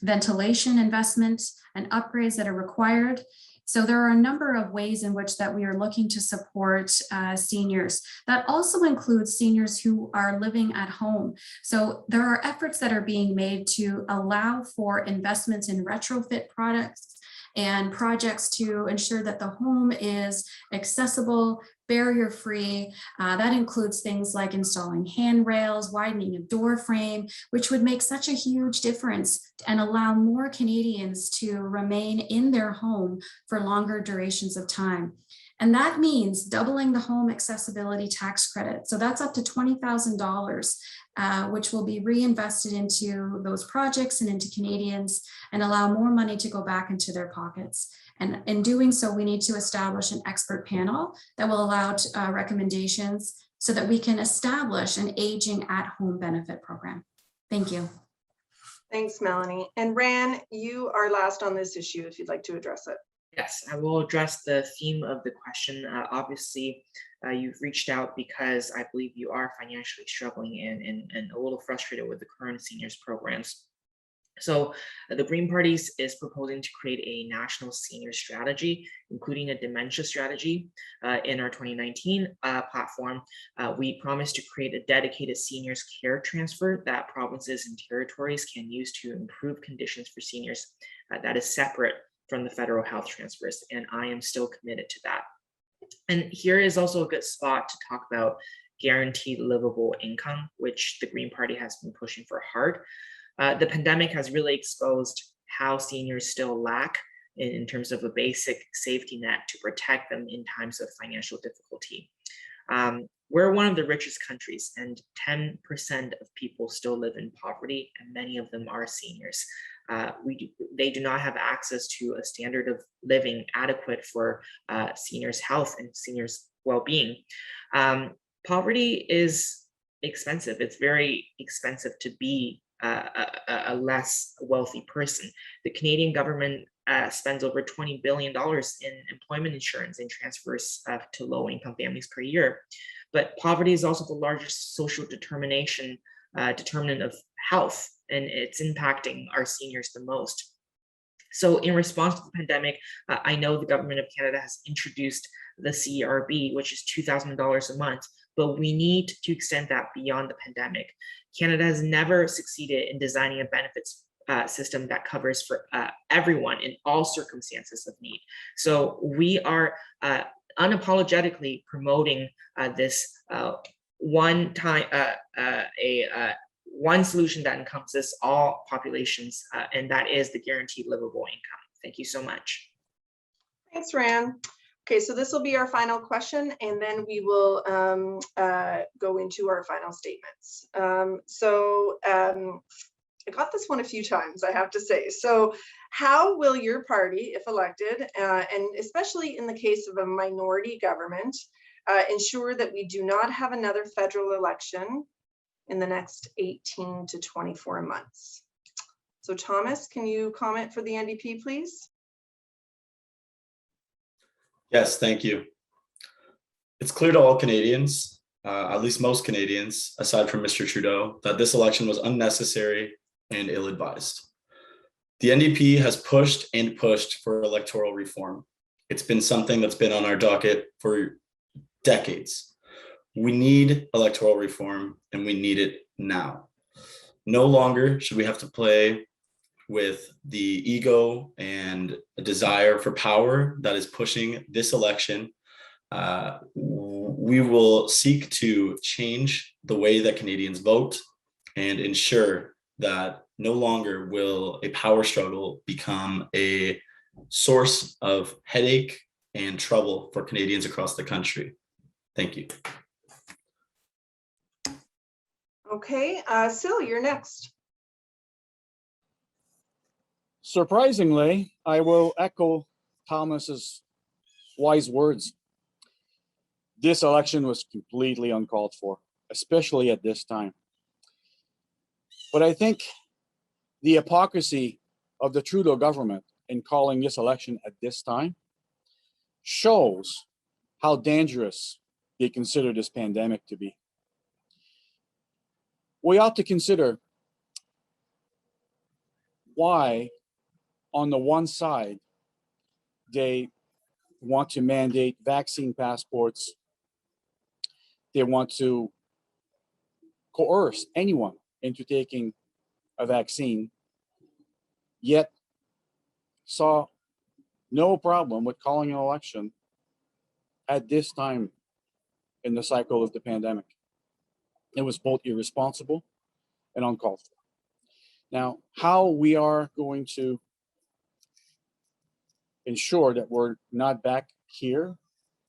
ventilation investments and upgrades that are required. So there are a number of ways in which that we are looking to support seniors. That also includes seniors who are living at home. So there are efforts that are being made to allow for investments in retrofit products and projects to ensure that the home is accessible, barrier-free. That includes things like installing handrails, widening a door frame, which would make such a huge difference and allow more Canadians to remain in their home for longer durations of time. And that means doubling the home accessibility tax credit. So that's up to $20,000, which will be reinvested into those projects and into Canadians and allow more money to go back into their pockets. And in doing so, we need to establish an expert panel that will allow recommendations so that we can establish an aging at home benefit program. Thank you. Thanks, Melanie. And Ran, you are last on this issue if you'd like to address it. Yes, I will address the theme of the question. Obviously, you've reached out because I believe you are financially struggling and a little frustrated with the current seniors programs. So the Green Party is proposing to create a national senior strategy, including a dementia strategy. In our 2019 platform, we promised to create a dedicated seniors care transfer that provinces and territories can use to improve conditions for seniors that is separate from the federal health transfers, and I am still committed to that. And here is also a good spot to talk about guaranteed livable income, which the Green Party has been pushing for hard. The pandemic has really exposed how seniors still lack in terms of a basic safety net to protect them in times of financial difficulty. We're one of the richest countries, and 10% of people still live in poverty, and many of them are seniors. They do not have access to a standard of living adequate for seniors' health and seniors' well-being. Poverty is expensive. It's very expensive to be a less wealthy person. The Canadian government spends over $20 billion in employment insurance and transfers to low-income families per year. But poverty is also the largest social determinant of health, and it's impacting our seniors the most. So in response to the pandemic, I know the government of Canada has introduced the CERB, which is $2,000 a month, but we need to extend that beyond the pandemic. Canada has never succeeded in designing a benefits system that covers for everyone in all circumstances of need. So we are unapologetically promoting this one solution that encompasses all populations, and that is the guaranteed livable income. Thank you so much. Thanks, Ran. Okay, so this will be our final question, and then we will go into our final statements. I got this one a few times, I have to say. So how will your party, if elected, and especially in the case of a minority government, ensure that we do not have another federal election in the next 18 to 24 months? So Thomas, can you comment for the NDP, please? Yes, thank you. It's clear to all Canadians at least most Canadians, aside from Mr. Trudeau, that this election was unnecessary and ill-advised. The NDP has pushed and pushed for electoral reform. It's been something that's been on our docket for decades. We need electoral reform and we need it now. No longer should we have to play with the ego and a desire for power that is pushing this election. We will seek to change the way that Canadians vote and ensure that no longer will a power struggle become a source of headache and trouble for Canadians across the country. Thank you. Okay, Syl, you're next. Surprisingly, I will echo Thomas's wise words. This election was completely uncalled for, especially at this time. But I think the hypocrisy of the Trudeau government in calling this election at this time shows how dangerous they consider this pandemic to be. We ought to consider why, on the one side, they want to mandate vaccine passports. They want to coerce anyone into taking a vaccine, yet saw no problem with calling an election at this time in the cycle of the pandemic. It was both irresponsible and uncalled for. Now, how we are going to ensure that we're not back here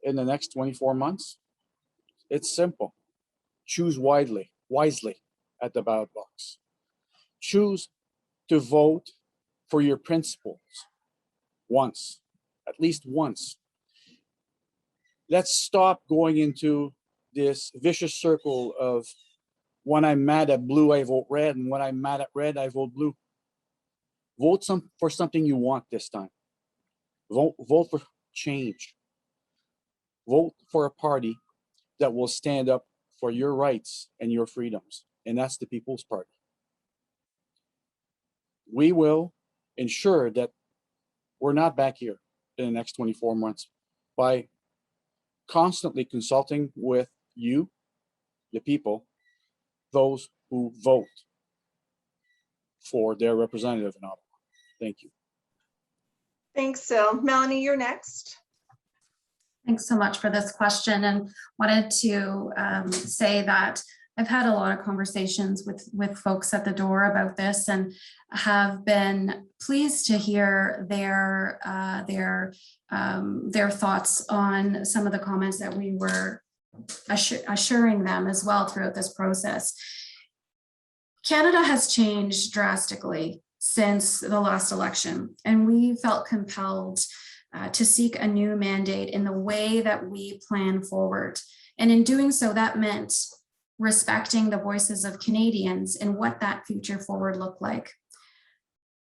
in the next 24 months, it's simple. Choose wisely at the ballot box. Choose to vote for your principles once, at least once. Let's stop going into this vicious circle of when I'm mad at blue, I vote red, and when I'm mad at red, I vote blue. Vote for something you want this time. Vote for change. Vote for a party that will stand up for your rights and your freedoms, and that's the People's Party. We will ensure that we're not back here in the next 24 months by constantly consulting with you, the people, those who vote for their representative in Ottawa. Thank you. Thanks, Syl. Melanie, you're next. Thanks so much for this question, and wanted to say that I've had a lot of conversations with folks at the door about this, and have been pleased to hear their thoughts on some of the comments that we were assuring them as well throughout this process. Canada has changed drastically since the last election, and we felt compelled to seek a new mandate in the way that we plan forward. And in doing so, that meant respecting the voices of Canadians and what that future forward looked like.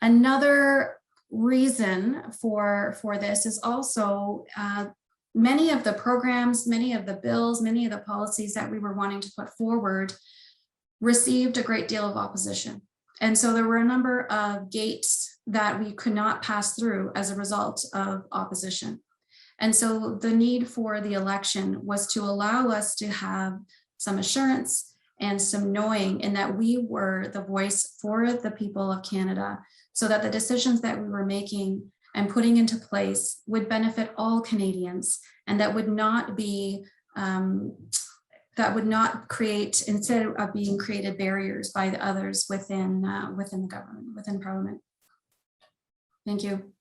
Another reason for this is also many of the programs, many of the bills, many of the policies that we were wanting to put forward received a great deal of opposition. And so there were a number of gates that we could not pass through as a result of opposition. And so the need for the election was to allow us to have some assurance and some knowing in that we were the voice for the people of Canada, so that the decisions that we were making and putting into place would benefit all Canadians, and that would not be create, instead of being created, barriers by the others within the government, within Parliament. Thank you.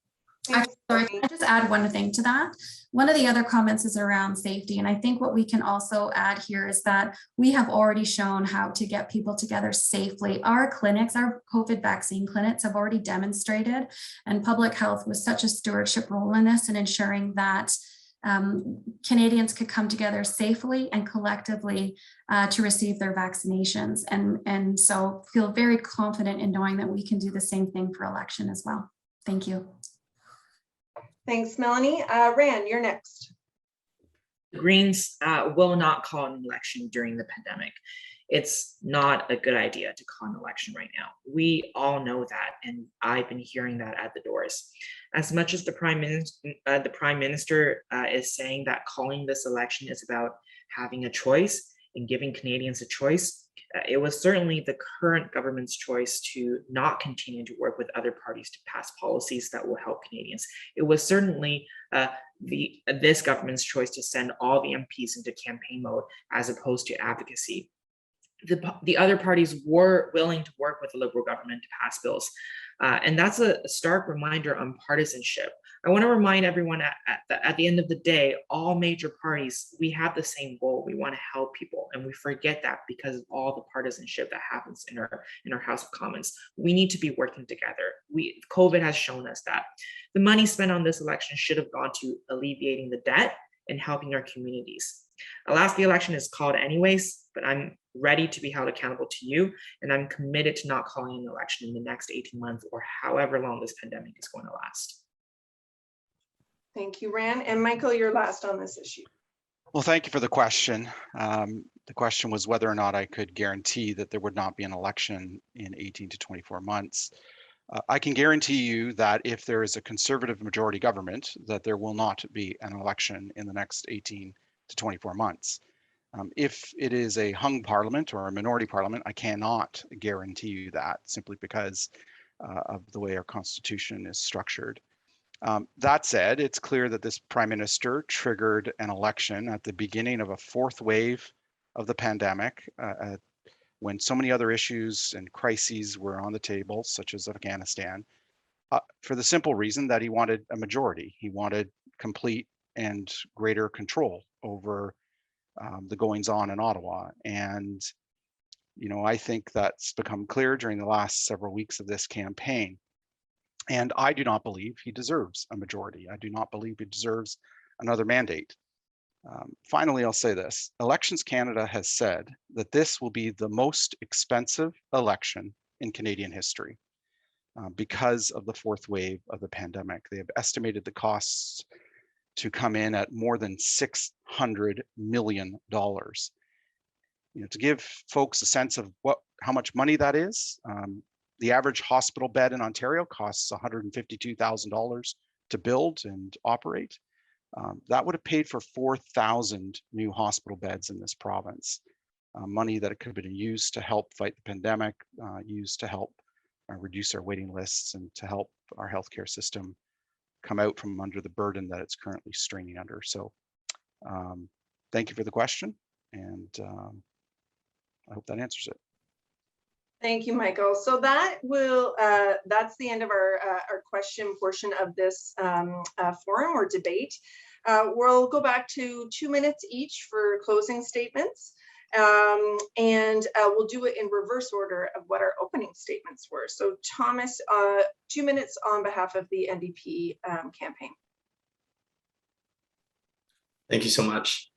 Actually, sorry, can I just add one thing to that? One of the other comments is around safety. And I think what we can also add here is that we have already shown how to get people together safely. Our clinics, our COVID vaccine clinics, have already demonstrated, and public health was such a stewardship role in this, and ensuring that Canadians could come together safely and collectively to receive their vaccinations. And so feel very confident in knowing that we can do the same thing for election as well. Thank you. Thanks, Melanie. Rand, you're next. Greens will not call an election during the pandemic. It's not a good idea to call an election right now. We all know that, and I've been hearing that at the doors. As much as the Prime Minister is saying that calling this election is about having a choice and giving Canadians a choice, it was certainly the current government's choice to not continue to work with other parties to pass policies that will help Canadians. It was certainly this government's choice to send all the MPs into campaign mode as opposed to advocacy. The other parties were willing to work with the Liberal government to pass bills. And that's a stark reminder on partisanship. I want to remind everyone at the end of the day, all major parties, we have the same goal. We want to help people, and we forget that because of all the partisanship that happens in our House of Commons. We need to be working together. COVID has shown us that. The money spent on this election should have gone to alleviating the debt and helping our communities. Alaska election is called anyways, but I'm ready to be held accountable to you, and I'm committed to not calling an election in the next 18 months or however long this pandemic is going to last. Thank you, Ran. And Michael, you're last on this issue. Well, thank you for the question. The question was whether or not I could guarantee that there would not be an election in 18 to 24 months. I can guarantee you that if there is a Conservative majority government, that there will not be an election in the next 18 to 24 months. If it is a hung parliament or a minority parliament, I cannot guarantee you that, simply because of the way our constitution is structured. That said, it's clear that this Prime Minister triggered an election at the beginning of a fourth wave of the pandemic, when so many other issues and crises were on the table, such as Afghanistan, for the simple reason that he wanted a majority. He wanted complete and greater control over the goings on in Ottawa. And, you know, I think that's become clear during the last several weeks of this campaign. And I do not believe he deserves a majority. I do not believe he deserves another mandate. Finally, I'll say this. Elections Canada has said that this will be the most expensive election in Canadian history because of the fourth wave of the pandemic. They have estimated the costs to come in at more than $600 million. You know, to give folks a sense of how much money that is, the average hospital bed in Ontario costs $152,000 to build and operate. That would have paid for 4,000 new hospital beds in this province. Money that could have been used to help fight the pandemic, used to help reduce our waiting lists and to help our healthcare system come out from under the burden that it's currently straining under. So thank you for the question, and I hope that answers it. Thank you, Michael. So that will that's the end of our question portion of this forum or debate. We'll go back to 2 minutes each for closing statements, and we'll do it in reverse order of what our opening statements were. So Thomas, 2 minutes on behalf of the Ndp campaign. Thank you so much.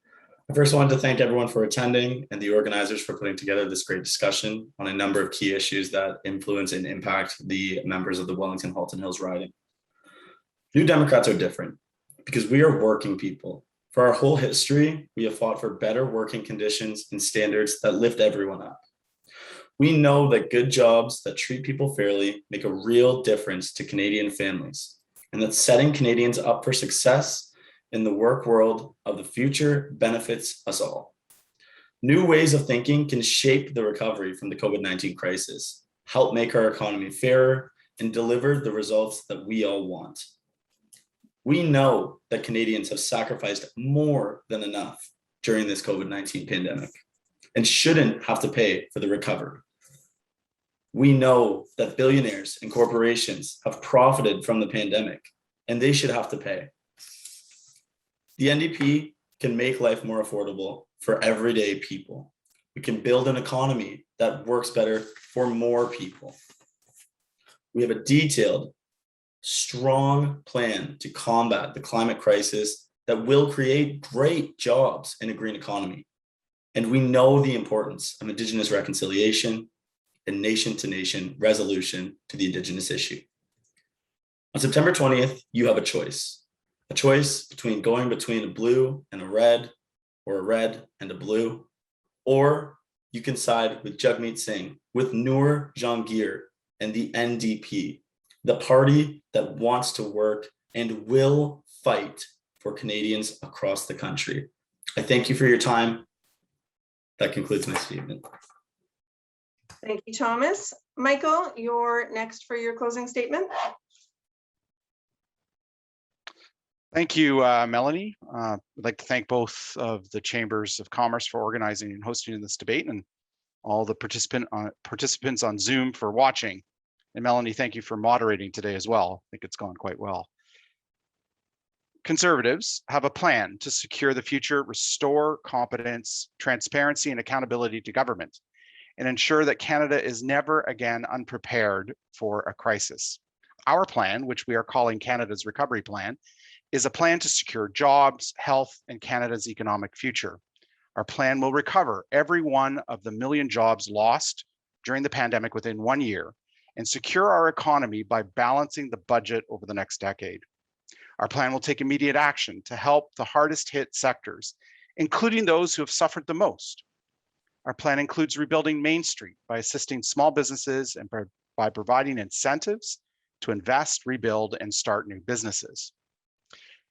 I first wanted to thank everyone for attending and the organizers for putting together this great discussion on a number of key issues that influence and impact the members of the Wellington Halton Hills riding. New Democrats are different because we are working people. For our whole history, we have fought for better working conditions and standards that lift everyone up. We know that good jobs that treat people fairly make a real difference to Canadian families, and that setting Canadians up for success in the work world of the future benefits us all. New ways of thinking can shape the recovery from the COVID-19 crisis, help make our economy fairer, and deliver the results that we all want. We know that Canadians have sacrificed more than enough during this COVID-19 pandemic and shouldn't have to pay for the recovery. We know that billionaires and corporations have profited from the pandemic, and they should have to pay. The NDP can make life more affordable for everyday people. We can build an economy that works better for more people. We have a detailed, strong plan to combat the climate crisis that will create great jobs in a green economy. And we know the importance of Indigenous reconciliation and nation-to-nation resolution to the Indigenous issue. On September 20th, you have a choice between going between a blue and a red, or a red and a blue, or you can side with Jagmeet Singh, with Noor, Jahangir, and the NDP, the party that wants to work and will fight for Canadians across the country. I thank you for your time. That concludes my statement. Thank you, Thomas. Michael, you're next for your closing statement. Thank you, Melanie. I'd like to thank both of the Chambers of Commerce for organizing and hosting this debate, and all the participants on Zoom for watching. And Melanie, thank you for moderating today as well. I think it's gone quite well. Conservatives have a plan to secure the future, restore competence, transparency, and accountability to government, and ensure that Canada is never again unprepared for a crisis. Our plan, which we are calling Canada's Recovery Plan, is a plan to secure jobs, health, and Canada's economic future. Our plan will recover every one of the million jobs lost during the pandemic within 1 year and secure our economy by balancing the budget over the next decade. Our plan will take immediate action to help the hardest hit sectors, including those who have suffered the most. Our plan includes rebuilding Main Street by assisting small businesses and by providing incentives to invest, rebuild, and start new businesses.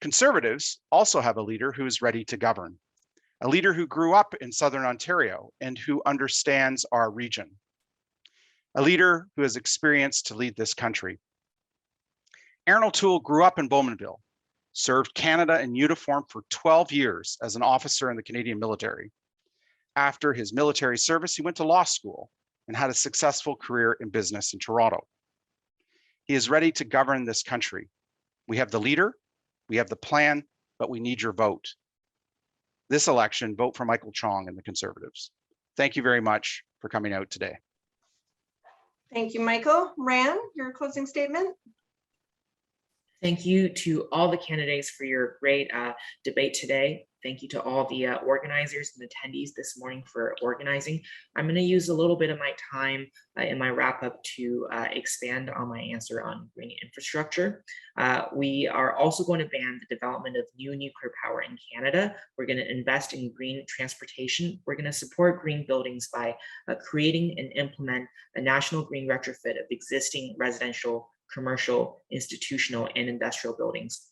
Conservatives also have a leader who is ready to govern, a leader who grew up in Southern Ontario and who understands our region, a leader who has experience to lead this country. Aaron O'Toole grew up in Bowmanville, served Canada in uniform for 12 years as an officer in the Canadian military. After his military service, he went to law school and had a successful career in business in Toronto. He is ready to govern this country. We have the leader, we have the plan, but we need your vote. This election, vote for Michael Chong and the Conservatives. Thank you very much for coming out today. Thank you, Michael. Ran, your closing statement. Thank you to all the candidates for your great debate today. Thank you to all the organizers and attendees this morning for organizing. I'm going to use a little bit of my time in my wrap up to expand on my answer on green infrastructure. We are also going to ban the development of new nuclear power in Canada. We're going to invest in green transportation. We're going to support green buildings by creating and implement a national green retrofit of existing residential, commercial, institutional, and industrial buildings.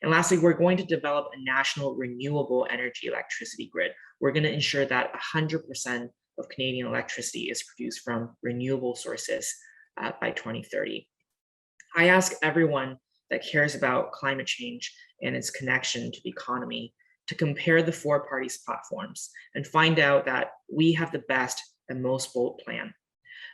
And lastly, we're going to develop a national renewable energy electricity grid. We're going to ensure that 100% of Canadian electricity is produced from renewable sources by 2030. I ask everyone that cares about climate change and its connection to the economy to compare the four parties' platforms and find out that we have the best and most bold plan.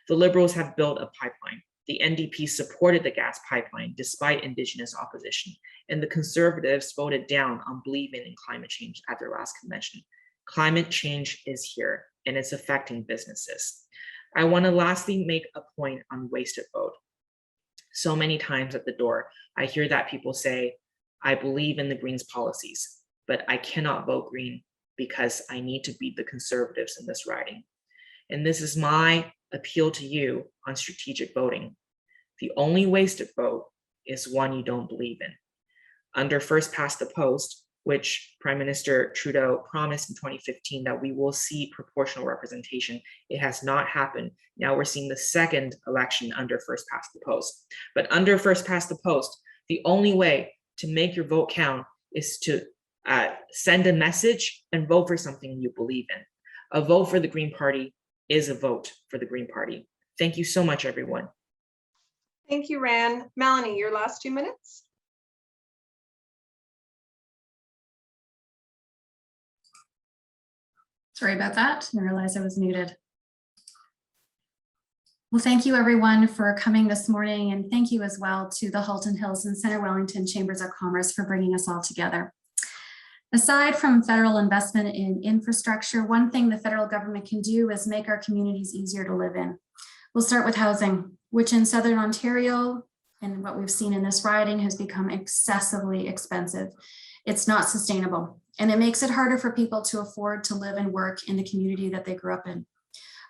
The Liberals have built a pipeline. The NDP supported the gas pipeline despite Indigenous opposition, and the Conservatives voted down on believing in climate change at their last convention. Climate change is here, and it's affecting businesses. I want to lastly make a point on wasted vote. So many times at the door, I hear that people say, I believe in the Greens policies, but I cannot vote Green because I need to beat the Conservatives in this riding. And this is my appeal to you on strategic voting. The only wasted vote is one you don't believe in. Under first past the post, which Prime Minister Trudeau promised in 2015 that we will see proportional representation, it has not happened. Now we're seeing the second election under first past the post. But under first past the post, the only way to make your vote count is to send a message and vote for something you believe in. A vote for the Green Party is a vote for the Green Party. Thank you so much, everyone. Thank you, Ran. Melanie, your last 2 minutes. Sorry about that. I realized I was muted. Well, thank you everyone for coming this morning, and thank you as well to the Halton Hills and Center Wellington Chambers of Commerce for bringing us all together. Aside from federal investment in infrastructure, one thing the federal government can do is make our communities easier to live in. We'll start with housing, which in Southern Ontario, and what we've seen in this riding, has become excessively expensive. It's not sustainable, and it makes it harder for people to afford to live and work in the community that they grew up in.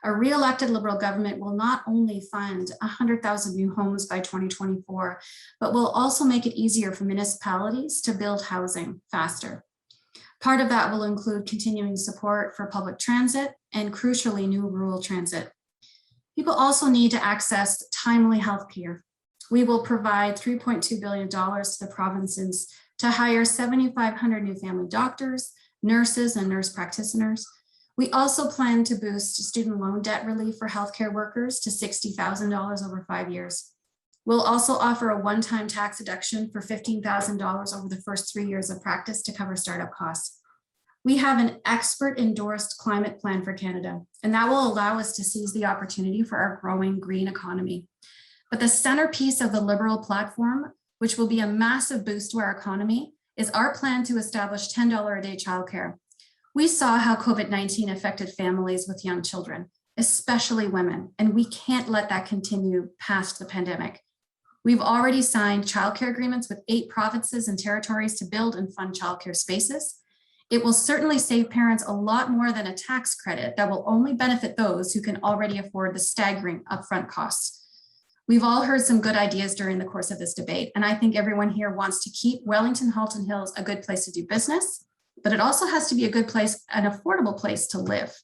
A re-elected Liberal government will not only fund 100,000 new homes by 2024, but will also make it easier for municipalities to build housing faster. Part of that will include continuing support for public transit and crucially new rural transit. People also need to access timely health care. We will provide $3.2 billion to the provinces to hire 7,500 new family doctors, nurses, and nurse practitioners. We also plan to boost student loan debt relief for healthcare workers to $60,000 over 5 years. We'll also offer a one-time tax deduction for $15,000 over the first 3 years of practice to cover startup costs. We have an expert-endorsed climate plan for Canada, and that will allow us to seize the opportunity for our growing green economy. But the centerpiece of the Liberal platform, which will be a massive boost to our economy, is our plan to establish $10 a day childcare. We saw how COVID-19 affected families with young children, especially women, and we can't let that continue past the pandemic. We've already signed childcare agreements with 8 provinces and territories to build and fund childcare spaces. It will certainly save parents a lot more than a tax credit that will only benefit those who can already afford the staggering upfront costs. We've all heard some good ideas during the course of this debate, and I think everyone here wants to keep Wellington, Halton Hills a good place to do business, but it also has to be a good place, an affordable place to live.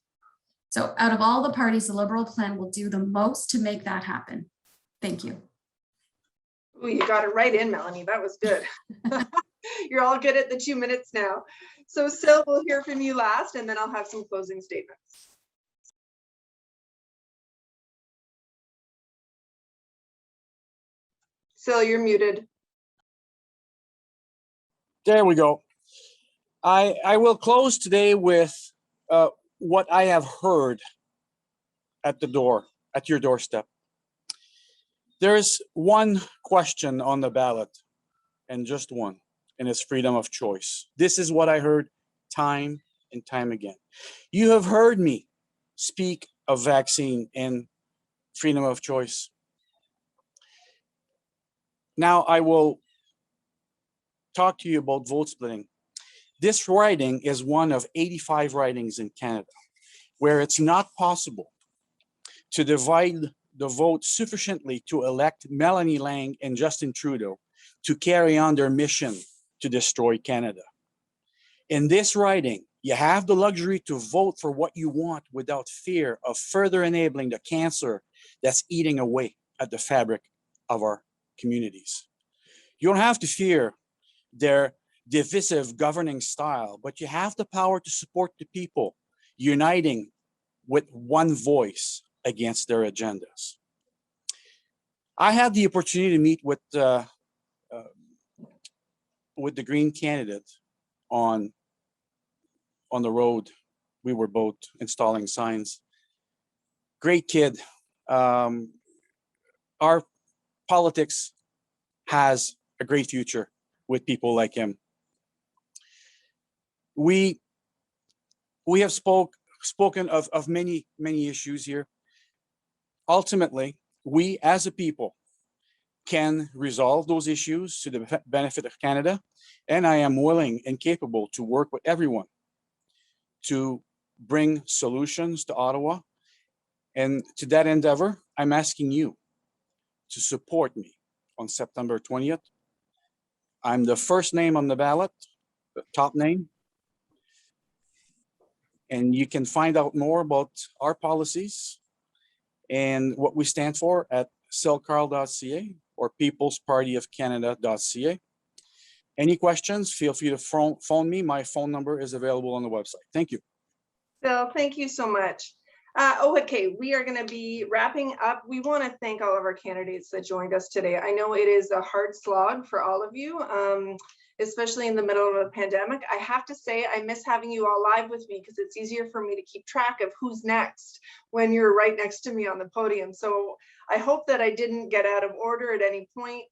So out of all the parties, the Liberal plan will do the most to make that happen. Thank you. Ooh, you got it right in, Melanie. That was good. You're all good at the 2 minutes now. So Syl, we'll hear from you last, and then I'll have some closing statements. Syl, you're muted. There we go. I will close today with what I have heard at the door, at your doorstep. There's one question on the ballot, and just one, and it's freedom of choice. This is what I heard time and time again. You have heard me speak of vaccine and freedom of choice. Now I will talk to you about vote splitting. This riding is one of 85 ridings in Canada where it's not possible to divide the vote sufficiently to elect Melanie Lang and Justin Trudeau to carry on their mission to destroy Canada. In this riding, you have the luxury to vote for what you want without fear of further enabling the cancer that's eating away at the fabric of our communities. You don't have to fear their divisive governing style, but you have the power to support the people, uniting with one voice against their agendas. I had the opportunity to meet with the Green candidate on the road. We were both installing signs. Great kid. Our politics has a great future with people like him. We have spoken of many issues here. Ultimately, we as a people can resolve those issues to the benefit of Canada, and I am willing and capable to work with everyone to bring solutions to Ottawa. And to that endeavor, I'm asking you to support me on September 20th. I'm the first name on the ballot, the top name. And you can find out more about our policies and what we stand for at sylcarle.ca or peoplespartyofcanada.ca. Any questions, feel free to phone me. My phone number is available on the website. Thank you. Syl, thank you so much. Okay, we are going to be wrapping up. We want to thank all of our candidates that joined us today. I know it is a hard slog for all of you, especially in the middle of a pandemic. I have to say, I miss having you all live with me because it's easier for me to keep track of who's next when you're right next to me on the podium. So I hope that I didn't get out of order at any point.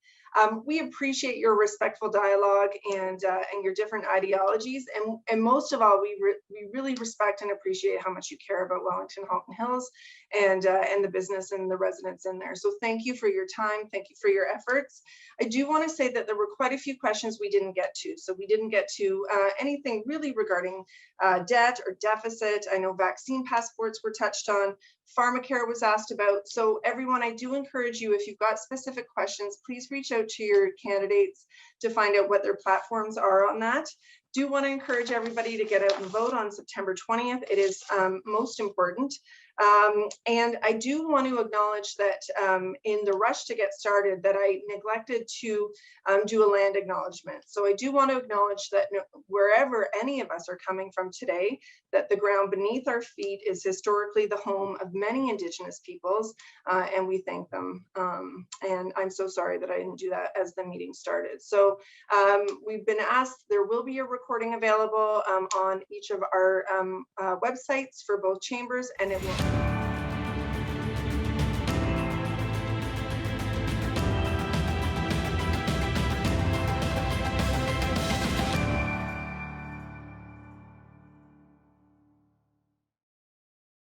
We appreciate your respectful dialogue and your different ideologies, and most of all, we really respect and appreciate how much you care about Wellington, Halton Hills, and the business and the residents in there. So thank you for your time. Thank you for your efforts. I do want to say that there were quite a few questions we didn't get to. So we didn't get to anything really regarding debt or deficit. I know vaccine passports were touched on. Pharmacare was asked about. So everyone, I do encourage you, if you've got specific questions, please reach out to your candidates to find out what their platforms are on that. do want to encourage everybody to get out and vote on September 20th. It is most important. And I do want to acknowledge that in the rush to get started, that I neglected to do a land acknowledgement. So I do want to acknowledge that wherever any of us are coming from today, that the ground beneath our feet is historically the home of many Indigenous peoples, and we thank them. And I'm so sorry that I didn't do that as the meeting started. So we've been asked, there will be a recording available on each of our websites for both chambers, and it will